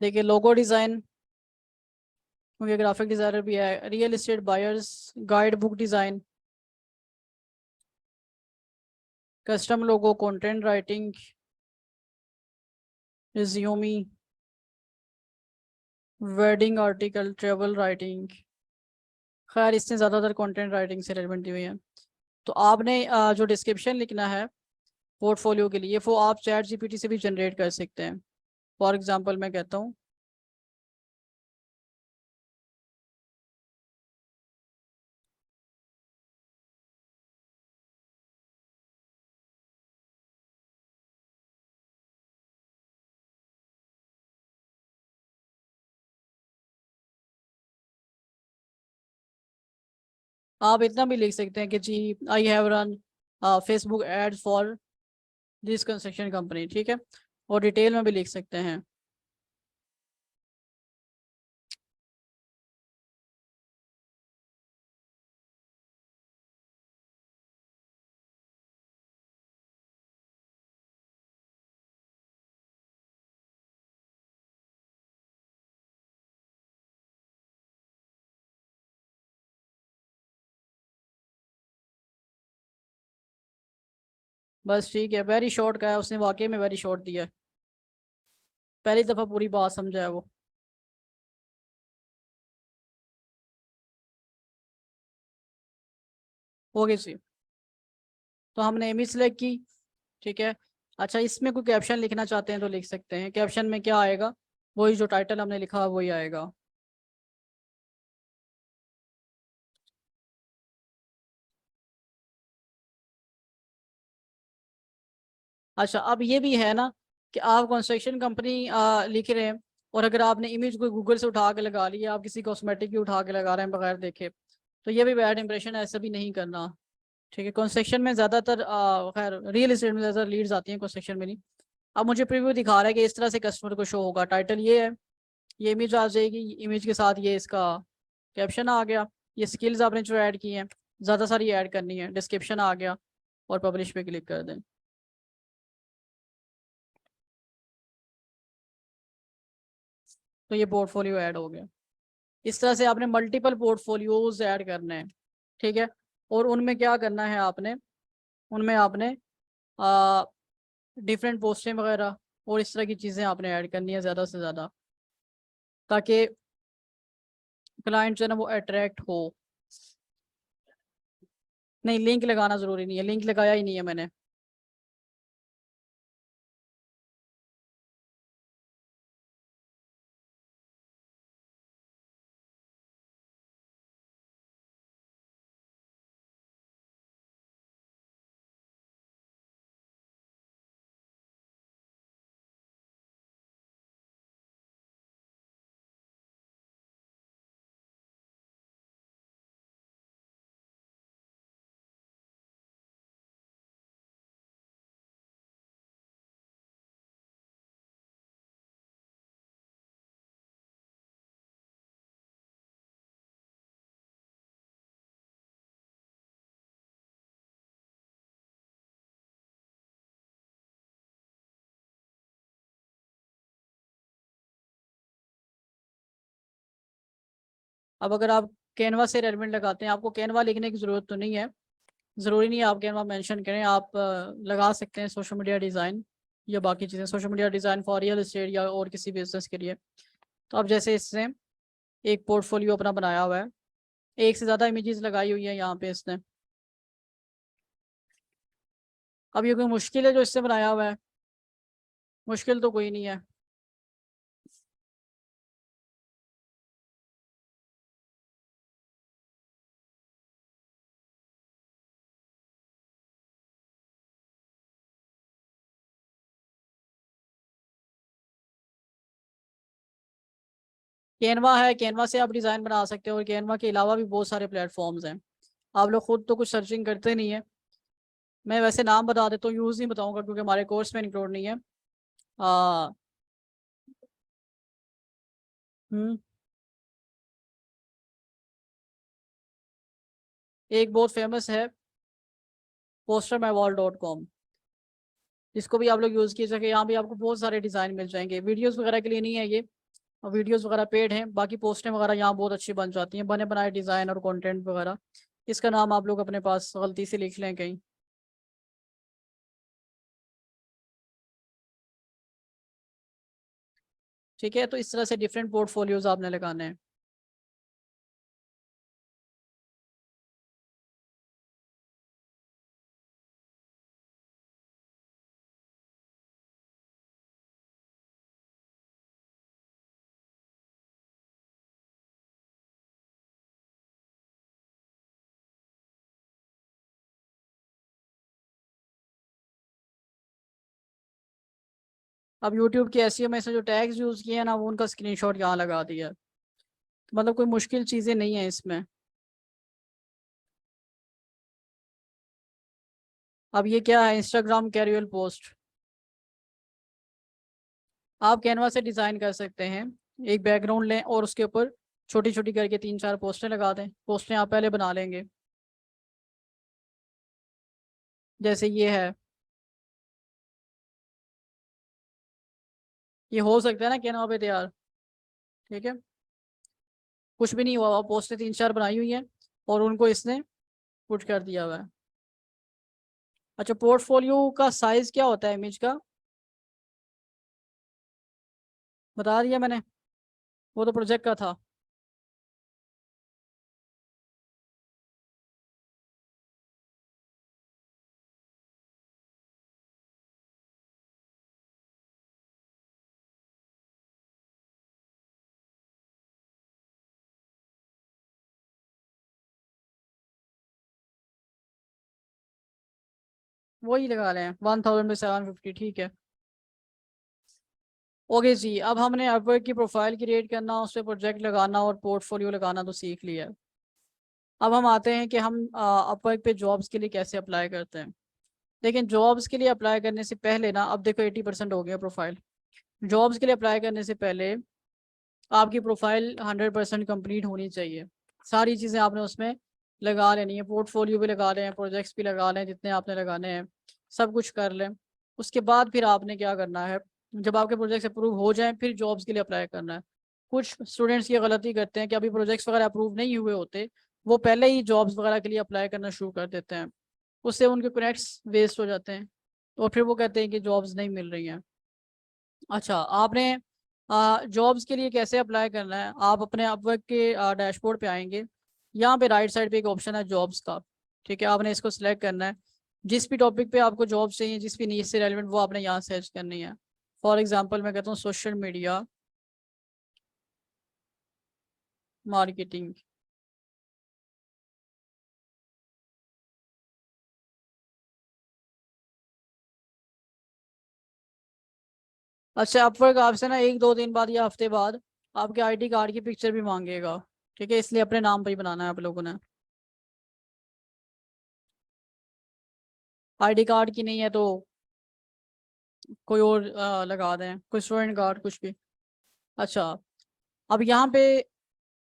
देखिए, लोगो डिज़ाइन, क्योंकि ग्राफिक डिज़ाइनर भी है, real estate buyers guide book design, custom logo, content writing, resume, wedding article, travel writing. खैर इसने ज़्यादातर कंटेंट राइटिंग से रिलेवेंट दी हुई है। तो आपने जो डिस्क्रिप्शन लिखना है पोर्टफोलियो के लिए, वो आप चैट जीपीटी से भी जनरेट कर सकते हैं। फॉर एग्जांपल मैं कहता हूँ, आप इतना भी लिख सकते हैं कि जी I have run Facebook ad for this construction company. ठीक है, और डिटेल में भी लिख सकते हैं। बस ठीक है, वेरी शॉर्ट का है, उसने वाकई में वेरी शॉर्ट दिया है, पहली दफ़ा पूरी बात समझा है वो। हो गई सी। तो हमने इमेज सेलेक्ट की, ठीक है। अच्छा, इसमें कोई कैप्शन लिखना चाहते हैं तो लिख सकते हैं। कैप्शन में क्या आएगा, वही जो टाइटल हमने लिखा वही आएगा। अच्छा, अब ये भी है ना कि आप कंस्ट्रक्शन कंपनी लिख रहे हैं, और अगर आपने इमेज कोई गूगल से उठा के लगा ली, आप किसी कॉस्मेटिक की उठा के लगा रहे हैं बगैर देखे, तो ये भी बैड इंप्रेशन है, ऐसा भी नहीं करना, ठीक है। कंस्ट्रक्शन में ज़्यादातर खैर रियल एस्टेट में ज़्यादा लीड्स आती हैं, कंस्ट्रक्शन में नहीं। अब मुझे प्रीव्यू दिखा रहा है कि इस तरह से कस्टमर को शो होगा, टाइटल ये है, ये इमेज आ जाएगी, इमेज के साथ ये इसका कैप्शन आ गया, ये स्किल्स आपने जो ऐड की हैं ज़्यादा सारी ऐड करनी है, डिस्क्रिप्शन आ गया, और पब्लिश पे क्लिक कर दें। तो ये पोर्टफोलियो ऐड हो गया। इस तरह से आपने मल्टीपल पोर्टफोलियोज ऐड करने हैं, ठीक है। और उनमें क्या करना है आपने, उनमें आपने डिफरेंट पोस्टें वगैरह और इस तरह की चीज़ें आपने ऐड करनी है ज़्यादा से ज़्यादा, ताकि क्लाइंट जो है ना वो अट्रैक्ट हो। नहीं, लिंक लगाना ज़रूरी नहीं है, लिंक लगाया ही नहीं है मैंने। अब अगर आप कैनवा से रेलिवेंट लगाते हैं, आपको कैनवा लिखने की ज़रूरत तो नहीं है, ज़रूरी नहीं है आप कैनवा मेंशन करें, आप लगा सकते हैं सोशल मीडिया डिज़ाइन या बाकी चीज़ें, social media design for real estate या और किसी बिजनेस के लिए। तो अब जैसे इसने एक पोर्टफोलियो अपना बनाया हुआ है, एक से ज़्यादा इमेजेस लगाई हुई है यहाँ पे इसने। अब ये कोई मुश्किल है जो इससे बनाया हुआ है? मुश्किल तो कोई नहीं है। कैनवा है, कैनवा से आप डिज़ाइन बना सकते हो, और कैनवा के अलावा भी बहुत सारे प्लेटफॉर्म्स हैं। आप लोग खुद तो कुछ सर्चिंग करते नहीं है, मैं वैसे नाम बता देता हूँ, यूज़ नहीं बताऊंगा क्योंकि हमारे कोर्स में इंक्लूड नहीं है। आ, हम्म एक बहुत फेमस है, postermywall.com, जिसको भी आप लोग यूज़ कीजिए, यहाँ भी आपको बहुत सारे डिज़ाइन मिल जाएंगे। वीडियोस वगैरह के लिए नहीं है ये, और वीडियोस वगैरह पेड हैं, बाकी पोस्टें वगैरह यहाँ बहुत अच्छी बन जाती हैं, बने बनाए डिज़ाइन और कंटेंट वगैरह। इसका नाम आप लोग अपने पास गलती से लिख लें कहीं, ठीक है। तो इस तरह से डिफरेंट पोर्टफोलियोज आपने लगाने हैं। अब यूट्यूब के एसईओ में से जो टैग्स यूज़ किए हैं ना, वो उनका स्क्रीनशॉट यहाँ लगा दिया है। तो मतलब कोई मुश्किल चीज़ें नहीं है इसमें। अब ये क्या है, इंस्टाग्राम कैजुअल पोस्ट, आप कैनवा से डिज़ाइन कर सकते हैं। एक बैकग्राउंड लें और उसके ऊपर छोटी छोटी करके तीन चार पोस्टें लगा दें। पोस्टें आप पहले बना लेंगे, जैसे ये है, ये हो सकता है ना कैनवा पे तैयार, ठीक है। कुछ भी नहीं हुआ, पोस्टें तीन चार बनाई हुई हैं और उनको इसने पुट कर दिया हुआ है। अच्छा, पोर्टफोलियो का साइज क्या होता है इमेज का, बता दिया मैंने, वो तो प्रोजेक्ट का था। वही लगा रहे हैं 1000 में 750, ठीक है। ओके जी, अब हमने अपवर्क की प्रोफाइल क्रिएट करना, उस पर प्रोजेक्ट लगाना और पोर्टफोलियो लगाना तो सीख लिया है। अब हम आते हैं कि हम अपवर्क पे जॉब्स के लिए कैसे अप्लाई करते हैं। लेकिन जॉब्स के लिए अप्लाई करने से पहले ना, अब देखो 80% हो गया प्रोफाइल। जॉब्स के लिए अप्लाई करने से पहले आपकी प्रोफाइल 100% कंप्लीट होनी चाहिए। सारी चीज़ें आपने उसमें लगा लेनी है, पोर्टफोलियो भी लगा लें, प्रोजेक्ट्स भी लगा लें, जितने आपने लगाने हैं सब कुछ कर लें। उसके बाद फिर आपने क्या करना है, जब आपके प्रोजेक्ट्स अप्रूव हो जाएं फिर जॉब्स के लिए अप्लाई करना है। कुछ स्टूडेंट्स ये गलती करते हैं कि अभी प्रोजेक्ट्स वगैरह अप्रूव नहीं हुए होते, वो पहले ही जॉब्स वगैरह के लिए अप्लाई करना शुरू कर देते हैं। उससे उनके कनेक्ट्स वेस्ट हो जाते हैं और फिर वो कहते हैं कि जॉब्स नहीं मिल रही हैं। अच्छा, आपने जॉब्स के लिए कैसे अप्लाई करना है, आप अपने अपवर्क के डैशबोर्ड पे आएंगे। यहाँ पे राइट साइड पे एक ऑप्शन है जॉब्स का। ठीक है, आपने इसको सिलेक्ट करना है। जिस भी टॉपिक पे आपको जॉब चाहिए, जिस भी नीड से रेलिवेंट, वो आपने यहाँ सर्च करनी है। फॉर एग्जांपल मैं कहता हूँ सोशल मीडिया मार्केटिंग। अच्छा, अपवर्क आपसे ना 1-2 दिन बाद या हफ्ते बाद आपके आईडी कार्ड की पिक्चर भी मांगेगा। ठीक है, इसलिए अपने नाम पर ही बनाना है आप लोगों ने। आईडी कार्ड की नहीं है तो कोई और लगा दें, कोई स्टूडेंट कार्ड कुछ भी। अच्छा, अब यहाँ पे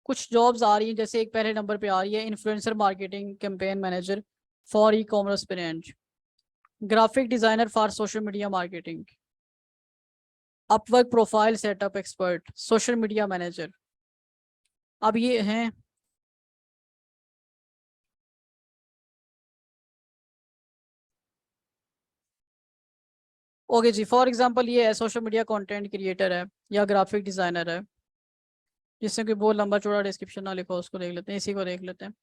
कुछ जॉब्स आ रही हैं, जैसे एक पहले नंबर पे आ रही है influencer marketing campaign manager for e commerce brand, graphic designer for social media marketing, Upwork profile setup expert, social media manager. अब ये हैं। ओके जी, फॉर एग्जांपल ये है सोशल मीडिया कंटेंट क्रिएटर है या ग्राफिक डिजाइनर है, जिससे कोई बहुत लंबा चौड़ा डिस्क्रिप्शन ना लिखो, उसको देख लेते हैं, इसी को देख लेते हैं।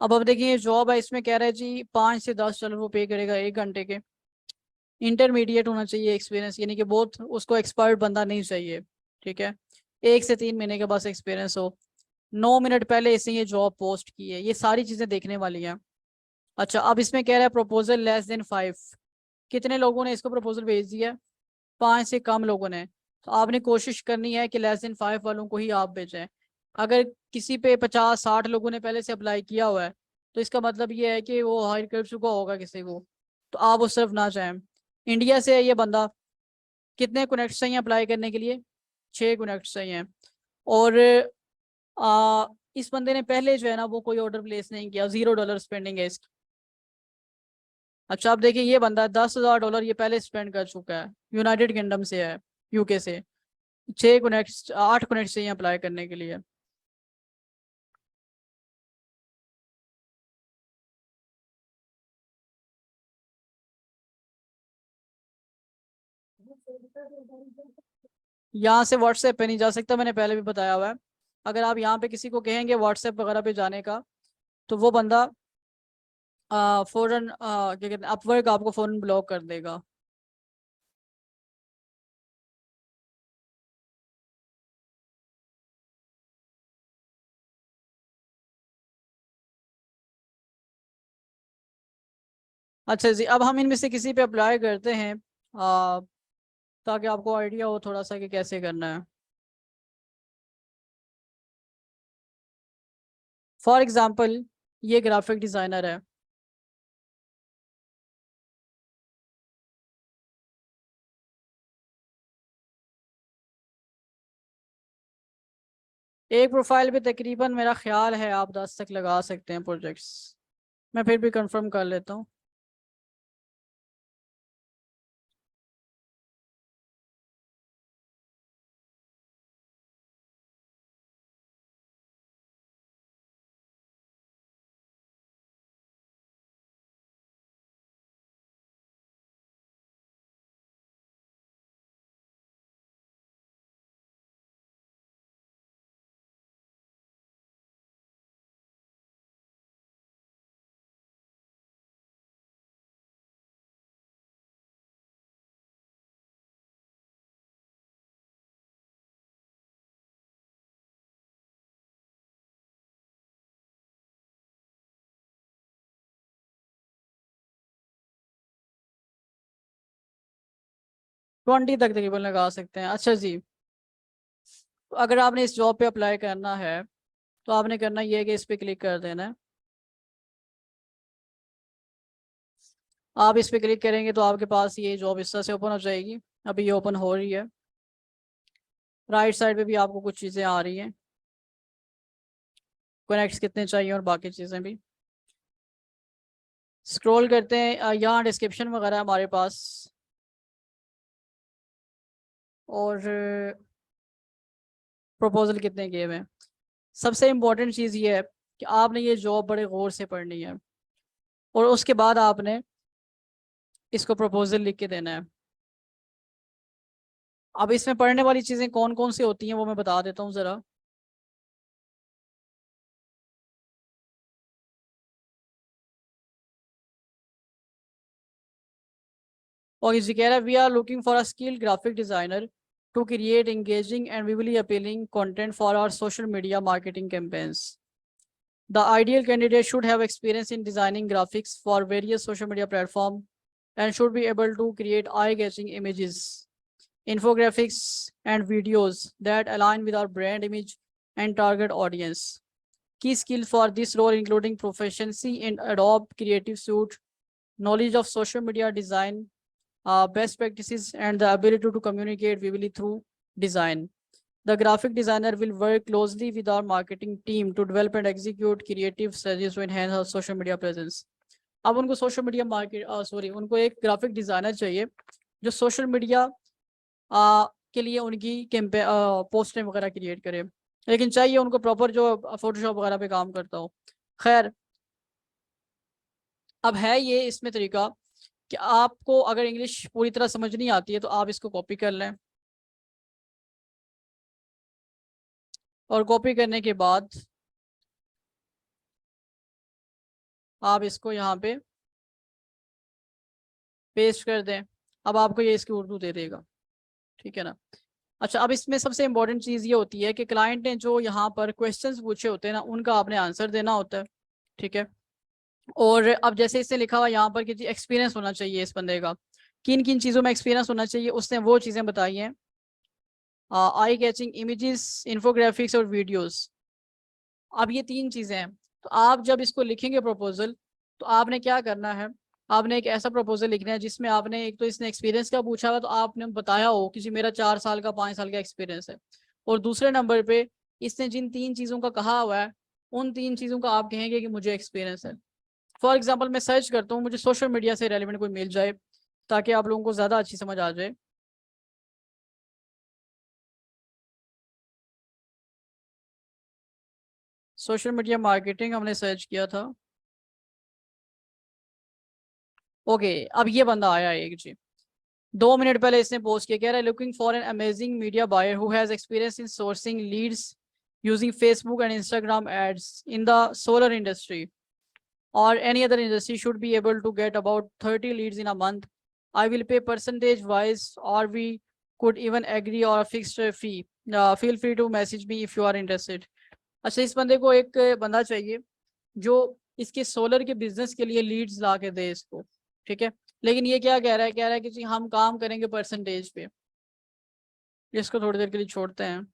अब देखिए ये जॉब है, इसमें कह रहा है जी $5 से $10 वो पे करेगा 1 घंटे के। इंटरमीडिएट होना चाहिए एक्सपीरियंस, यानी कि बहुत उसको एक्सपर्ट बंदा नहीं चाहिए। ठीक है, 1 से 3 महीने के बस एक्सपीरियंस हो। 9 मिनट पहले इसने ये जॉब पोस्ट की है, ये सारी चीजें देखने वाली हैं। अच्छा, अब इसमें कह रहा है प्रपोजल <5 कितने लोगों ने इसको प्रपोजल भेज दिया है? 5 से कम लोगों ने। तो आपने कोशिश करनी है कि <5 वालों को ही आप भेजें। अगर किसी पे 50-60 लोगों ने पहले से अप्लाई किया हुआ है, तो इसका मतलब ये है कि वो हायर कर चुका होगा किसी को, तो आप उस तरफ ना जाएं। इंडिया से है ये बंदा। कितने कनेक्ट चाहिए अप्लाई करने के लिए? 6 कनेक्ट चाहिए। और आ, इस बंदे ने पहले जो है ना वो कोई ऑर्डर प्लेस नहीं किया, $0 स्पेंडिंग है इसकी। अच्छा, अब देखिए ये बंदा $10,000 ये पहले स्पेंड कर चुका है, यूनाइटेड किंगडम से है, यूके से। 6 कनेक्ट, 8 कनेक्ट चाहिए अप्लाई करने के लिए। यहाँ से व्हाट्सएप पे नहीं जा सकता, मैंने पहले भी बताया हुआ है। अगर आप यहाँ पे किसी को कहेंगे व्हाट्सएप वगैरह पे जाने का, तो वो बंदा फौरन क्या कहते हैं, अपवर्क आपको फौरन ब्लॉक कर देगा। अच्छा जी, अब हम इनमें से किसी पे अप्लाई करते हैं, ताकि आपको आइडिया हो थोड़ा सा कि कैसे करना है। फॉर एग्जांपल ये ग्राफिक डिज़ाइनर है। एक प्रोफाइल पे तकरीबन मेरा ख्याल है आप 10 तक लगा सकते हैं प्रोजेक्ट्स। मैं फिर भी कंफर्म कर लेता हूँ। 20 तक तकरीबन लगा सकते हैं। अच्छा जी, अगर आपने इस जॉब पे अप्लाई करना है तो आपने करना ये है कि इस पे क्लिक कर देना है। आप इस पे क्लिक करेंगे तो आपके पास ये जॉब इस तरह से ओपन हो जाएगी। अभी ये ओपन हो रही है। राइट साइड पे भी आपको कुछ चीज़ें आ रही हैं, कनेक्ट्स कितने चाहिए और बाकी चीज़ें भी। स्क्रॉल करते हैं, यहाँ डिस्क्रिप्शन वगैरह हमारे पास, और प्रपोजल कितने किए हुए हैं। सबसे इम्पोर्टेंट चीज़ ये है कि आपने ये जॉब बड़े गौर से पढ़नी है और उसके बाद आपने इसको प्रपोजल लिख के देना है। अब इसमें पढ़ने वाली चीज़ें कौन कौन सी होती हैं वो मैं बता देता हूँ ज़रा। और इसी कह रहा है, we are looking for a skilled graphic designer to create engaging and visually appealing content for our social media marketing campaigns. The ideal candidate should have experience in designing graphics for various social media platforms and should be able to create eye-catching images, infographics, and videos that align with our brand image and target audience. Key skills for this role including proficiency in Adobe Creative Suite, knowledge of social media design, best practices, and the ability to communicate vividly through design. The graphic designer will work closely with our marketing team to develop and execute creative strategies to enhance our social media presence. अब उनको social media market उनको एक graphic designer चाहिए जो social media के लिए उनकी कैंपे पोस्टें वगैरह क्रिएट करे, लेकिन चाहिए उनको प्रॉपर जो फोटोशॉप वगैरह पे काम करता हो। खैर, अब है ये इसमें तरीका कि आपको अगर इंग्लिश पूरी तरह समझ नहीं आती है तो आप इसको कॉपी कर लें, और कॉपी करने के बाद आप इसको यहाँ पे पेस्ट कर दें। अब आपको ये इसकी उर्दू दे देगा, ठीक है ना। अच्छा, अब इसमें सबसे इंपॉर्टेंट चीज़ ये होती है कि क्लाइंट ने जो यहाँ पर क्वेश्चंस पूछे होते हैं ना, उनका आपने आंसर देना होता है, ठीक है। और अब जैसे इसने लिखा हुआ यहाँ पर कि जी एक्सपीरियंस होना चाहिए इस बंदे का, किन किन चीज़ों में एक्सपीरियंस होना चाहिए, उसने वो चीज़ें बताई हैं। आई कैचिंग इमेजेस, इन्फोग्राफिक्स और वीडियोस। अब ये 3 चीज़ें हैं। तो आप जब इसको लिखेंगे प्रपोजल, तो आपने क्या करना है, आपने एक ऐसा प्रपोजल लिखना है जिसमें आपने, एक तो इसने एक्सपीरियंस का पूछा हुआ तो आपने बताया हो कि जी मेरा 4 साल का 5 साल का एक्सपीरियंस है, और दूसरे नंबर पे इसने जिन 3 चीज़ों का कहा हुआ है उन 3 चीज़ों का आप कहेंगे कि मुझे एक्सपीरियंस है। फॉर एग्जाम्पल, मैं सर्च करता हूँ, मुझे सोशल मीडिया से रेलिवेंट कोई मिल जाए ताकि आप लोगों को ज़्यादा अच्छी समझ आ जाए। सोशल मीडिया मार्केटिंग हमने सर्च किया था। ओके, अब ये बंदा आया एक जी, 2 मिनट पहले इसने पोस्ट किया, कह रहा है looking for an amazing media buyer who has experience in sourcing leads using Facebook and Instagram ads in the solar industry or any other industry should be able to get about 30 leads in a month. I will pay percentage wise or we could even agree or a fixed fee. Feel free to message me if you are interested. अच्छा, इस बंदे को एक बंदा चाहिए जो इसके solar के बिजनेस के लिए लीड्स ला के दे इसको, ठीक है। लेकिन ये क्या कह रहा है, कह रहा है कि जी हम काम करेंगे परसेंटेज पे। इसको थोड़ी देर के लिए छोड़ते हैं।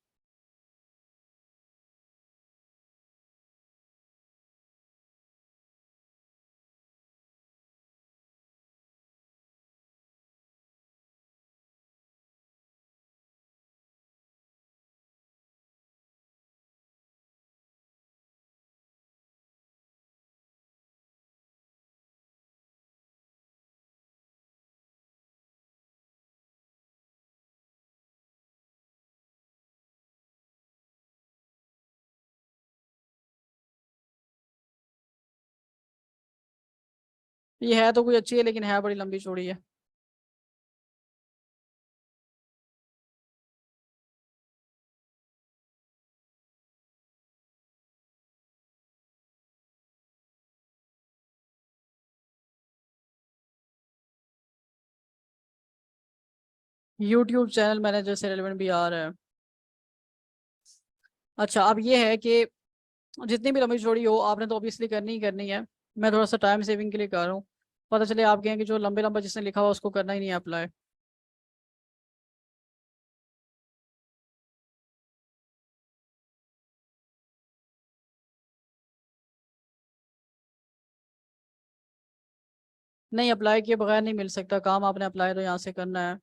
ये है तो कोई अच्छी है, लेकिन है बड़ी लंबी चौड़ी है। यूट्यूब चैनल मैनेजर से रेलिवेंट भी आ रहा है। अच्छा, अब ये है कि जितनी भी लंबी चौड़ी हो आपने तो ऑब्वियसली करनी ही करनी है। मैं थोड़ा सा टाइम सेविंग के लिए कर रहा हूँ, पता चले आप कहें कि जो लंबे लंबा जिसने लिखा हुआ उसको करना ही नहीं है अप्लाई। नहीं, अप्लाई किए बगैर नहीं मिल सकता काम, आपने अप्लाई तो यहाँ से करना है।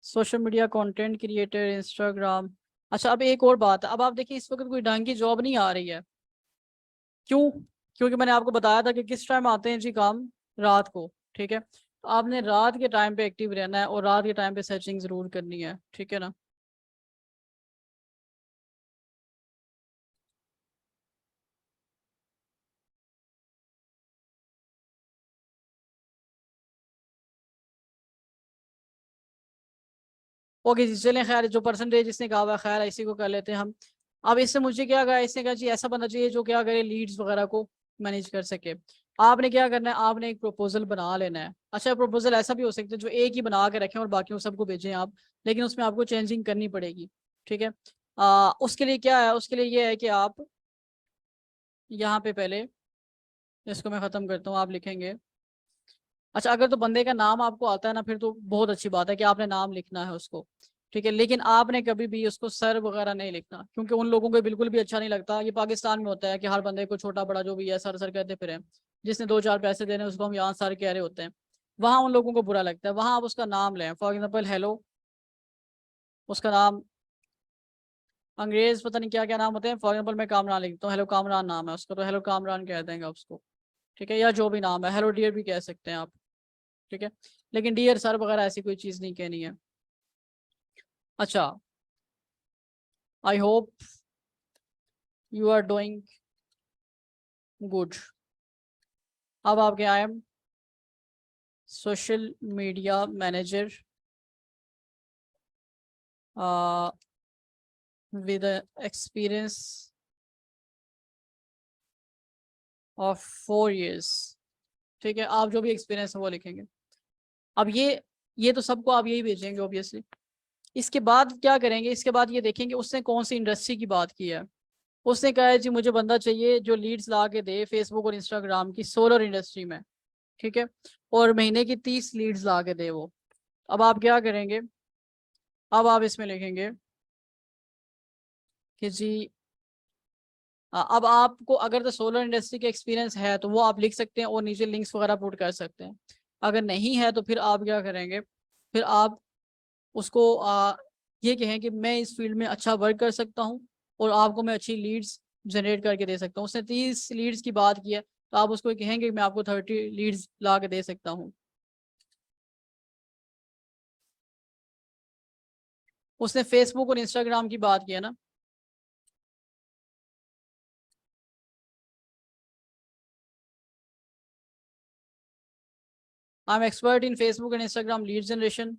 Social media content creator, Instagram. अच्छा, अब एक और बात है, अब आप देखिए इस वक्त कोई ढंग की जॉब नहीं आ रही है। क्यों? क्योंकि मैंने आपको बताया था कि किस टाइम आते हैं जी काम, रात को। ठीक है, तो आपने रात के टाइम पे एक्टिव रहना है और रात के टाइम पे सर्चिंग जरूर करनी है, ठीक है ना। ओके जी, चलें, खैर जो परसेंटेज इसने कहा हुआ है, खैर इसी को कर लेते हैं हम। अब इससे मुझे क्या कहा, इसने कहा जी ऐसा बनना चाहिए जो क्या करे, लीड्स वगैरह को मैनेज कर सके। आपने क्या करना है, आपने एक प्रपोजल बना लेना है। अच्छा, प्रपोजल ऐसा भी हो सकता है जो एक ही बना के रखें और बाकी सबको भेजें आप, लेकिन उसमें आपको चेंजिंग करनी पड़ेगी। ठीक है, उसके लिए क्या है, उसके लिए ये है कि आप यहाँ पे पहले इसको मैं ख़त्म करता हूँ, आप लिखेंगे। अच्छा, अगर तो बंदे का नाम आपको आता है ना, फिर तो बहुत अच्छी बात है कि आपने नाम लिखना है उसको। ठीक है, लेकिन आपने कभी भी उसको सर वगैरह नहीं लिखना, क्योंकि उन लोगों को बिल्कुल भी अच्छा नहीं लगता। ये पाकिस्तान में होता है कि हर बंदे को छोटा बड़ा जो भी है सर सर कहते फिर, जिसने दो चार पैसे देने उसको हम यहाँ सर कह रहे होते हैं। वहाँ उन लोगों को बुरा लगता है, वहाँ आप उसका नाम लें, फॉर एग्जाम्पल हेलो, उसका नाम अंग्रेज पता नहीं क्या क्या नाम होते हैं, फॉर एग्जाम्पल मैं कामरान लिखता हूँ, हेलो कामरान नाम है उसका, तो हेलो कामरान कह देंगे उसको। ठीक है, या जो भी नाम है, हेलो डियर भी कह सकते हैं आप। ठीक है, लेकिन डियर सर वगैरह ऐसी कोई चीज़ नहीं कहनी है। अच्छा, I hope you are doing good. अब आपके I am social media manager with experience of 4 years। ठीक है, आप जो भी एक्सपीरियंस है वो लिखेंगे। अब ये तो सबको आप यही भेजेंगे ऑब्वियसली। इसके बाद क्या करेंगे, इसके बाद ये देखेंगे उसने कौन सी इंडस्ट्री की बात की है। उसने कहा है जी मुझे बंदा चाहिए जो लीड्स ला के दे फेसबुक और इंस्टाग्राम की सोलर इंडस्ट्री में। ठीक है, और महीने की 30 लीड्स ला के दे वो। अब आप क्या करेंगे, अब आप इसमें लिखेंगे कि जी अब आपको अगर तो सोलर इंडस्ट्री का एक्सपीरियंस है तो वो आप लिख सकते हैं और नीचे लिंक्स वगैरह पुट कर सकते हैं। अगर नहीं है तो फिर आप क्या करेंगे, फिर आप उसको ये कहें कि मैं इस फील्ड में अच्छा वर्क कर सकता हूँ और आपको मैं अच्छी लीड्स जनरेट करके दे सकता हूँ। उसने 30 लीड्स की बात की है, तो आप उसको कहेंगे कि मैं आपको 30 लीड्स ला के दे सकता हूँ। उसने फेसबुक और इंस्टाग्राम की बात की है ना। I am expert in Facebook and Instagram lead generation.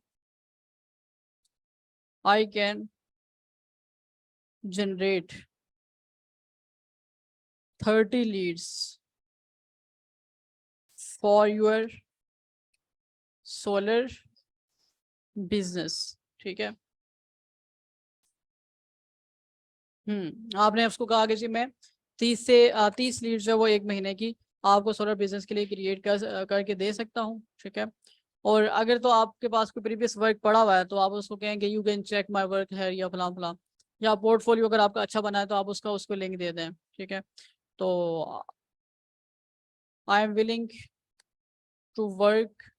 I can generate 30 leads for your solar business. ठीक है, आपने उसको कहा कि जी मैं 30 लीड जो है वो एक महीने की आपको सोलर बिजनेस के लिए क्रिएट करके दे सकता हूँ। ठीक है, और अगर तो आपके पास कोई प्रीवियस वर्क पड़ा हुआ है तो आप उसको कहेंगे you can check my work है या फलां फलां, या पोर्टफोलियो अगर आपका अच्छा बना है तो आप उसका उसको लिंक दे दें। ठीक है, तो I am willing to work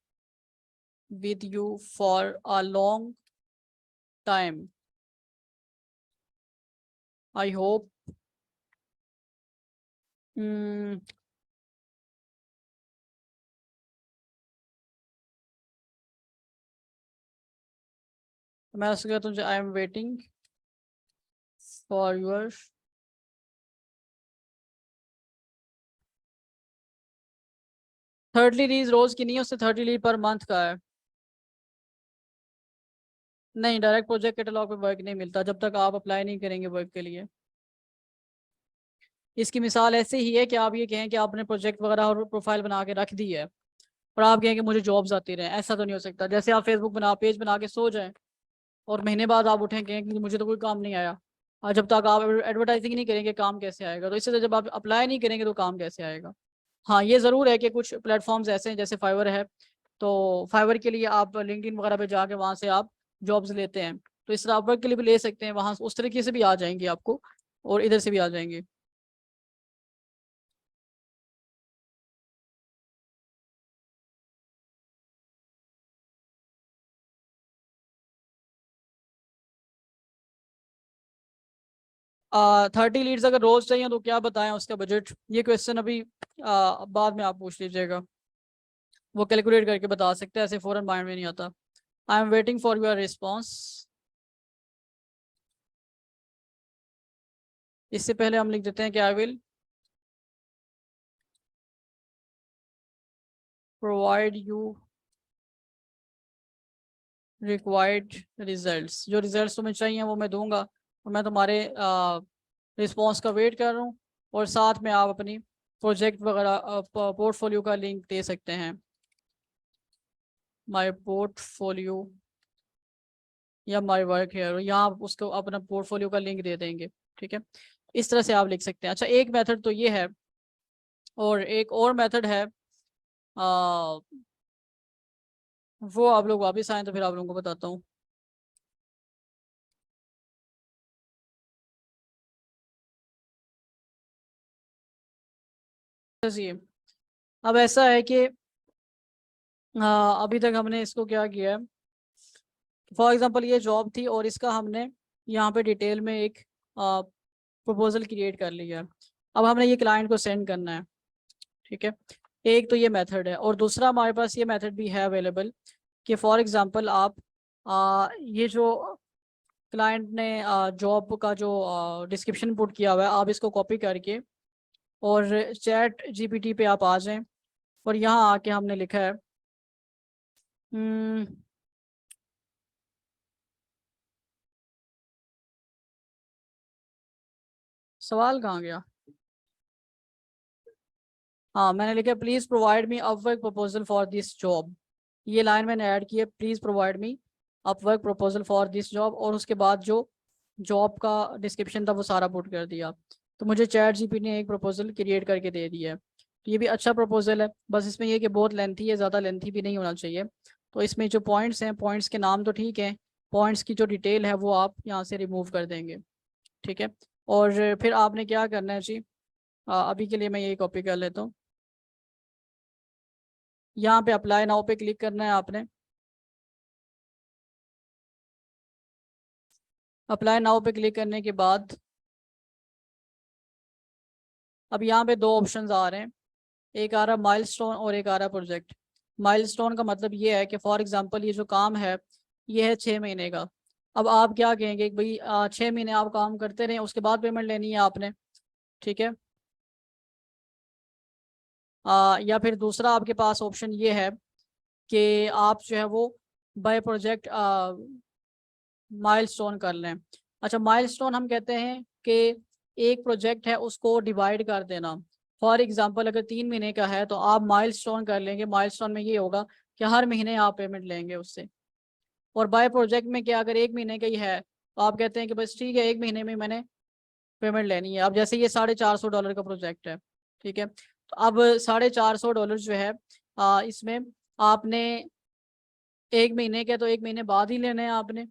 with you for a long time. I hope मैं उसको कहता हूँ I am waiting for your 30 लीज रोज की नहीं है, उससे 30 लीज पर मंथ का है। नहीं, डायरेक्ट प्रोजेक्ट कैटलॉग पे वर्क नहीं मिलता जब तक आप अप्लाई नहीं करेंगे वर्क के लिए। इसकी मिसाल ऐसे ही है कि आप ये कहें कि आपने प्रोजेक्ट वगैरह और प्रोफाइल बना के रख दी है और आप कहें कि मुझे जॉब्स आती रहे, ऐसा तो नहीं हो सकता। जैसे आप फेसबुक बना पेज बना के सो जाएं और महीने बाद आप उठें कहें कि मुझे तो कोई काम नहीं आया। और जब तक आप एडवर्टाइजिंग नहीं करेंगे काम कैसे आएगा, तो इससे तो जब आप अप्लाई नहीं करेंगे तो काम कैसे आएगा। हाँ, ये ज़रूर है कि कुछ प्लेटफॉर्म्स ऐसे हैं जैसे फाइवर है, तो फाइवर के लिए आप लिंक्डइन वगैरह पे जाके वहाँ से आप जॉब्स लेते हैं, तो इस तरह आप वर्क के लिए भी ले सकते हैं, वहाँ उस तरीके से भी आ जाएंगे आपको और इधर से भी आ जाएंगे। 30 लीड्स अगर रोज चाहिए तो क्या बताएं उसका बजट? ये क्वेश्चन अभी बाद में आप पूछ लीजिएगा, वो कैलकुलेट करके बता सकते हैं, ऐसे फौरन माइंड में नहीं आता। आई am waiting for your response. इससे पहले हम लिख देते हैं कि I will provide you required results. जो रिजल्ट्स तुम्हें चाहिए वो मैं दूंगा, और मैं तुम्हारे रिस्पॉन्स का वेट कर रहा हूँ। और साथ में आप अपनी प्रोजेक्ट वगैरह पोर्टफोलियो का लिंक दे सकते हैं, माय पोर्टफोलियो या माय वर्क हेयर, यहाँ आप उसको अपना पोर्टफोलियो का लिंक दे देंगे। ठीक है, इस तरह से आप लिख सकते हैं। अच्छा, एक मेथड तो ये है, और एक और मेथड है, आ, वो आप लोग वापस आए तो फिर आप लोगों को बताता हूँ। जी, अब ऐसा है कि अभी तक हमने इसको क्या किया है, फॉर एग्जांपल ये जॉब थी और इसका हमने यहाँ पे डिटेल में एक प्रपोजल क्रिएट कर लिया है। अब हमने ये क्लाइंट को सेंड करना है। ठीक है, एक तो ये मेथड है, और दूसरा हमारे पास ये मेथड भी है अवेलेबल कि फॉर एग्जांपल आप ये जो क्लाइंट ने जॉब का जो डिस्क्रिप्शन पुट किया हुआ है, आप इसको कॉपी करके और चैट जीपीटी पे आप आ जाएं, और यहाँ आके हमने लिखा है सवाल कहाँ गया, हाँ मैंने लिखा please provide me Upwork proposal for this job. ये लाइन मैंने ऐड की है, please provide me Upwork proposal for this job, और उसके बाद जो जॉब का डिस्क्रिप्शन था वो सारा पुट कर दिया। तो मुझे चैट जीपीटी ने एक प्रपोजल क्रिएट करके दे दिया है। तो ये भी अच्छा प्रपोजल है, बस इसमें ये कि बहुत लेंथी है, ज़्यादा लेंथी भी नहीं होना चाहिए। तो इसमें जो पॉइंट्स हैं, पॉइंट्स के नाम तो ठीक है, पॉइंट्स की जो डिटेल है वो आप यहाँ से रिमूव कर देंगे। ठीक है, और फिर आपने क्या करना है जी, अभी के लिए मैं यही कॉपी कर लेता हूँ। यहाँ पे अप्लाई नाउ पे क्लिक करना है आपने। अप्लाई नाउ पे क्लिक करने के बाद अब यहाँ पे दो ऑप्शंस आ रहे हैं, एक आ रहा माइलस्टोन और एक आ रहा प्रोजेक्ट। माइलस्टोन का मतलब ये है कि फॉर एग्जांपल ये जो काम है ये है 6 महीने का। अब आप क्या कहेंगे कि भाई 6 महीने आप काम करते रहें, उसके बाद पेमेंट लेनी है आपने। ठीक है, या फिर दूसरा आपके पास ऑप्शन ये है कि आप जो है वो बाय प्रोजेक्ट माइलस्टोन कर लें। अच्छा, माइलस्टोन हम कहते हैं कि एक प्रोजेक्ट है उसको डिवाइड कर देना। फॉर एग्जांपल अगर 3 महीने का है तो आप माइलस्टोन कर लेंगे, माइलस्टोन में ये होगा कि हर महीने आप पेमेंट लेंगे उससे। और बाय प्रोजेक्ट में क्या, अगर 1 महीने का ही है तो आप कहते हैं कि बस ठीक है 1 महीने में मैंने पेमेंट लेनी है। अब जैसे ये $450 का प्रोजेक्ट है, ठीक है, तो अब $450 जो है इसमें आपने 1 महीने के तो 1 महीने बाद ही लेने हैं आपने,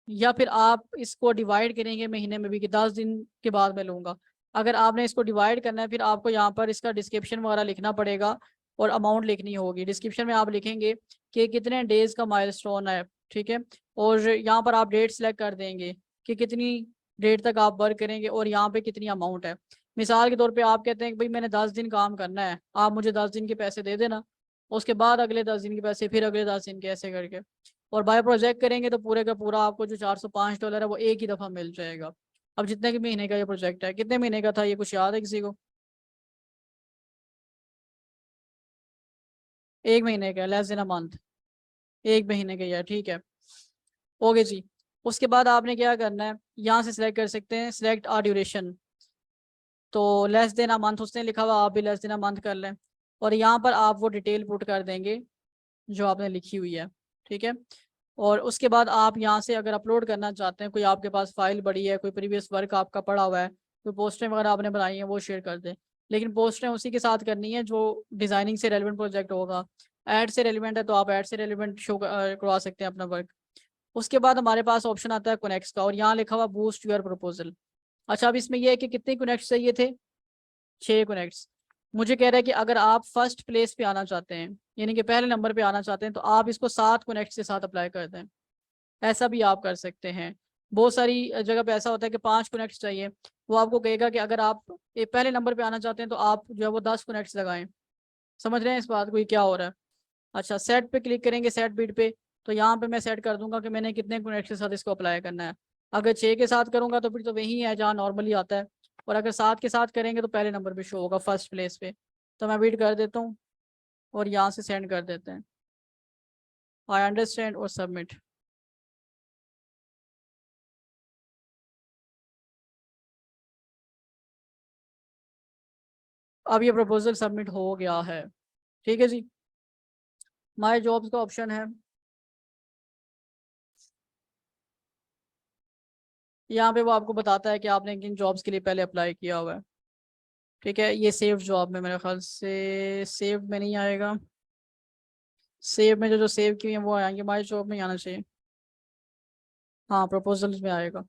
या फिर आप इसको डिवाइड करेंगे महीने में भी कि 10 दिन के बाद मैं लूँगा। अगर आपने इसको डिवाइड करना है फिर आपको यहाँ पर इसका डिस्क्रिप्शन वगैरह लिखना पड़ेगा और अमाउंट लिखनी होगी। डिस्क्रिप्शन में आप लिखेंगे कि कितने डेज का माइलस्टोन है। ठीक है, और यहाँ पर आप डेट सेलेक्ट कर देंगे कि कितनी डेट तक आप वर्क करेंगे और यहाँ पे कितनी अमाउंट है। मिसाल के तौर पे आप कहते हैं कि भाई मैंने 10 दिन काम करना है, आप मुझे 10 दिन के पैसे दे देना, उसके बाद अगले 10 दिन के पैसे, फिर अगले 10 दिन के, ऐसे करके। और बाय प्रोजेक्ट करेंगे तो पूरे का पूरा आपको जो $405 है वो एक ही दफ़ा मिल जाएगा। अब जितने के महीने का ये प्रोजेक्ट है, कितने महीने का था ये, कुछ याद है किसी को? 1 महीने का, लेस देन अ मंथ, 1 महीने का ही है। ठीक है, ओके जी। उसके बाद आपने क्या करना है, यहाँ से सिलेक्ट कर सकते हैं सिलेक्ट आ ड्यूरेशन। तो लेस देन अ मंथ उसने लिखा हुआ, आप भी लेस देन अ मंथ कर लें, और यहाँ पर आप वो डिटेल पुट कर देंगे जो आपने लिखी हुई है। ठीक है, और उसके बाद आप यहाँ से अगर अपलोड करना चाहते हैं, कोई आपके पास फाइल बड़ी है, कोई प्रीवियस वर्क आपका पड़ा हुआ है, कोई पोस्टें वगैरह आपने बनाई हैं वो शेयर कर दें। लेकिन पोस्टें उसी के साथ करनी है जो डिज़ाइनिंग से रेलिवेंट प्रोजेक्ट होगा। ऐड से रेलिवेंट है तो आप ऐड से रेलिवेंट शो करवा सकते हैं अपना वर्क। उसके बाद हमारे पास ऑप्शन आता है कनेक्ट्स का, और यहाँ लिखा हुआ बूस्ट योर प्रपोजल। अच्छा, अब इसमें यह है कि कितने कनेक्ट्स चाहिए थे, 6 कनेक्ट्स। मुझे कह रहा है कि अगर आप फर्स्ट प्लेस पे आना चाहते हैं, यानी कि पहले नंबर पे आना चाहते हैं, तो आप इसको 7 कनेक्ट्स के साथ अप्लाई कर दें। ऐसा भी आप कर सकते हैं। बहुत सारी जगह पे ऐसा होता है कि 5 कनेक्ट चाहिए, वो आपको कहेगा कि अगर आप पहले नंबर पे आना चाहते हैं तो आप जो है वो 10 कनेक्ट लगाएं। समझ रहे हैं इस बात को, ये क्या हो रहा है? अच्छा, सेट पे क्लिक करेंगे, सेट बिट पे, तो यहाँ पे मैं सेट कर दूंगा कि मैंने कितने कनेक्ट के साथ इसको अप्लाई करना है। अगर 6 के साथ करूंगा तो फिर तो वही है जहाँ नॉर्मली आता है, और अगर 7 के साथ करेंगे तो पहले नंबर पे शो होगा, फर्स्ट प्लेस पे। तो मैं बिट कर देता हूँ और यहाँ से सेंड कर देते हैं, आई अंडरस्टैंड और सबमिट। अब ये प्रपोजल सबमिट हो गया है। ठीक है जी, माई जॉब्स का ऑप्शन है, यहाँ पे वो आपको बताता है कि आपने किन जॉब्स के लिए पहले अप्लाई किया हुआ है। ठीक है, ये सेव जॉब में मेरे ख्याल से सेव में नहीं आएगा, सेव में जो जो सेव किए हैं वो आएंगे, माई जॉब में ही आना चाहिए। हाँ, प्रपोजल्स में आएगा।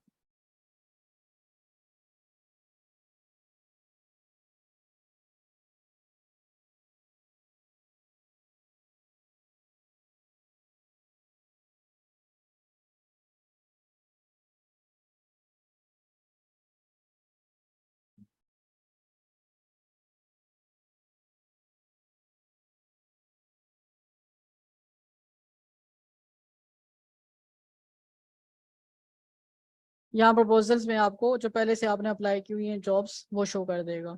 यहाँ प्रपोजल्स में आपको जो पहले से आपने अप्लाई की हुई हैं जॉब्स वो शो कर देगा।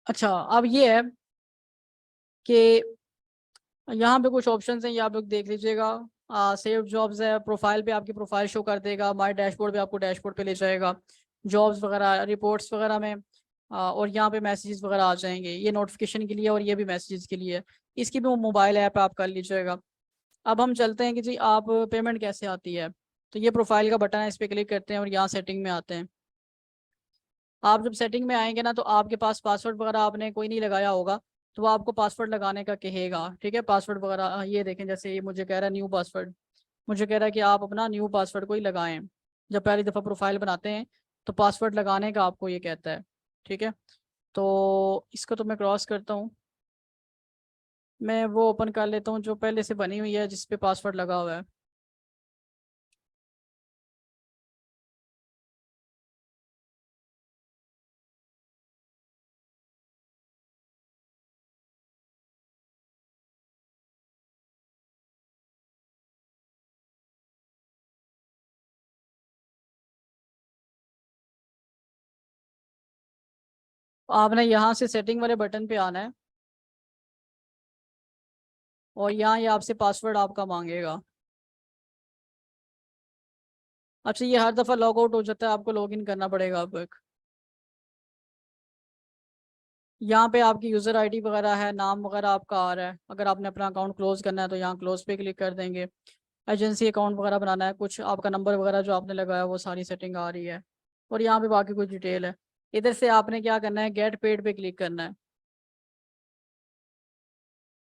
अच्छा, अब ये है कि यहाँ पे कुछ ऑप्शंस हैं, ये आप लोग देख लीजिएगा। सेव जॉब्स है, प्रोफाइल पे आपकी प्रोफाइल शो कर देगा, माई डैशबोर्ड पे आपको डैशबोर्ड पे ले जाएगा, जॉब्स वगैरह रिपोर्ट्स वगैरह में। और यहाँ पे मैसेजेस वगैरह आ जाएंगे, ये नोटिफिकेशन के लिए और ये भी मैसेजेस के लिए। इसकी भी वो मोबाइल ऐप आप कर लीजिएगा। अब हम चलते हैं कि जी आप पेमेंट कैसे आती है। तो ये प्रोफाइल का बटन है, इस पर क्लिक करते हैं और यहाँ सेटिंग में आते हैं। आप जब सेटिंग में आएंगे ना तो आपके पास पासवर्ड वगैरह आपने कोई नहीं लगाया होगा, तो वो आपको पासवर्ड लगाने का कहेगा। ठीक है, पासवर्ड वगैरह ये देखें, जैसे ये मुझे कह रहा है न्यू पासवर्ड, मुझे कह रहा है कि आप अपना न्यू पासवर्ड कोई लगाएं। जब पहली दफ़ा प्रोफाइल बनाते हैं तो पासवर्ड लगाने का आपको ये कहता है। ठीक है, तो इसको तो मैं क्रॉस करता हूँ, मैं वो ओपन कर लेता हूँ जो पहले से बनी हुई है जिस पे पासवर्ड लगा हुआ है। आपने यहाँ से सेटिंग वाले बटन पे आना है और यहाँ ये आपसे पासवर्ड आपका मांगेगा। अच्छा, ये हर दफ़ा लॉग आउट हो जाता है, आपको लॉग इन करना पड़ेगा आपको एक। यहाँ पे आपकी यूज़र आईडी वगैरह है, नाम वगैरह आपका आ रहा है। अगर आपने अपना अकाउंट क्लोज करना है तो यहाँ क्लोज पे क्लिक कर देंगे। एजेंसी अकाउंट वगैरह बनाना है, कुछ आपका नंबर वगैरह जो आपने लगाया वो सारी सेटिंग आ रही है। और यहाँ पे बाकी कुछ डिटेल है। इधर से आपने क्या करना है, गेट पेड पे क्लिक करना है।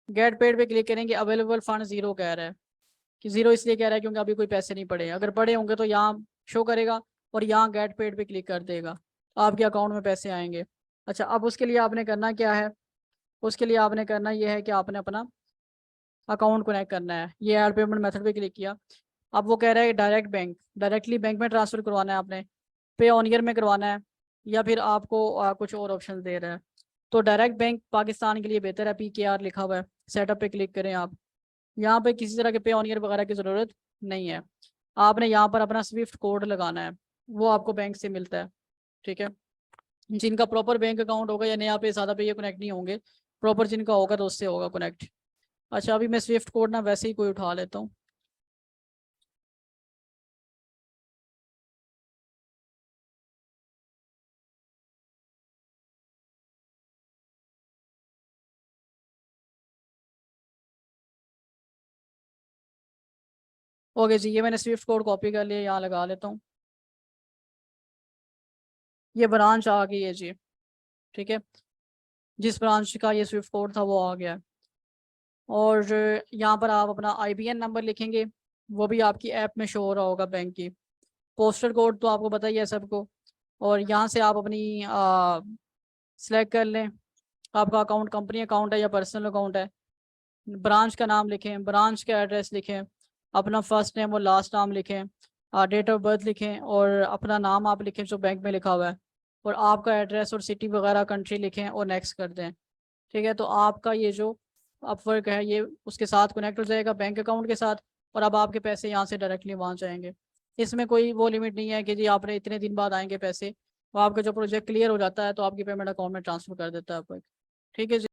गेट पेड पे क्लिक करेंगे, अवेलेबल फंड जीरो कह रहा है, कि जीरो इसलिए कह रहा है क्योंकि अभी कोई पैसे नहीं पड़े। अगर पड़े होंगे तो यहाँ शो करेगा और यहाँ गेट पेड पे क्लिक कर देगा, आपके अकाउंट में पैसे आएंगे। अच्छा, अब उसके लिए आपने करना क्या है, उसके लिए आपने करना यह है कि आपने अपना अकाउंट कनेक्ट करना है। ये ऐड पेमेंट मेथड पे क्लिक किया। अब वो कह रहा है डायरेक्ट बैंक, डायरेक्टली बैंक में ट्रांसफर करवाना है आपने, पे ऑन ईयर में करवाना है, या फिर आपको कुछ और ऑप्शन दे रहा है। तो डायरेक्ट बैंक पाकिस्तान के लिए बेहतर है, PKR लिखा हुआ है, सेटअप पे क्लिक करें आप। यहाँ पे किसी तरह के पे ऑन ईयर वगैरह की ज़रूरत नहीं है। आपने यहाँ पर अपना स्विफ्ट कोड लगाना है, वो आपको बैंक से मिलता है। ठीक है, जिनका प्रॉपर बैंक अकाउंट होगा या नया पे सादा पे ये कनेक्ट नहीं होंगे, प्रॉपर जिनका होगा तो उससे होगा कनेक्ट। अच्छा, अभी मैं स्विफ्ट कोड ना वैसे ही कोई उठा लेता हूँ। ओके जी, ये मैंने स्विफ्ट कोड कॉपी कर लिया, यहाँ लगा लेता हूँ। ये ब्रांच आ गई है जी। ठीक है, जिस ब्रांच का ये स्विफ्ट कोड था वो आ गया है। और यहाँ पर आप अपना IBN नंबर लिखेंगे, वो भी आपकी ऐप में शो हो रहा होगा बैंक की। पोस्टल कोड तो आपको पता ही है सबको। और यहाँ से आप अपनी सिलेक्ट कर लें, आपका अकाउंट कंपनी अकाउंट है या पर्सनल अकाउंट है। ब्रांच का नाम लिखें, ब्रांच का एड्रेस लिखें, अपना फर्स्ट नेम और लास्ट नाम लिखें, डेट ऑफ बर्थ लिखें और अपना नाम आप लिखें जो बैंक में लिखा हुआ है, और आपका एड्रेस और सिटी वगैरह कंट्री लिखें और नेक्स्ट कर दें। ठीक है, तो आपका ये जो अपवर्क है ये उसके साथ कनेक्ट हो जाएगा बैंक अकाउंट के साथ, और अब आपके पैसे यहाँ से डायरेक्टली वहाँ जाएंगे। इसमें कोई वो लिमिट नहीं है कि जी आपने इतने दिन बाद आएंगे पैसे, वो आपका जो प्रोजेक्ट क्लियर हो जाता है तो आपकी पेमेंट अकाउंट में ट्रांसफर कर देता है अपवर्क। ठीक है जी।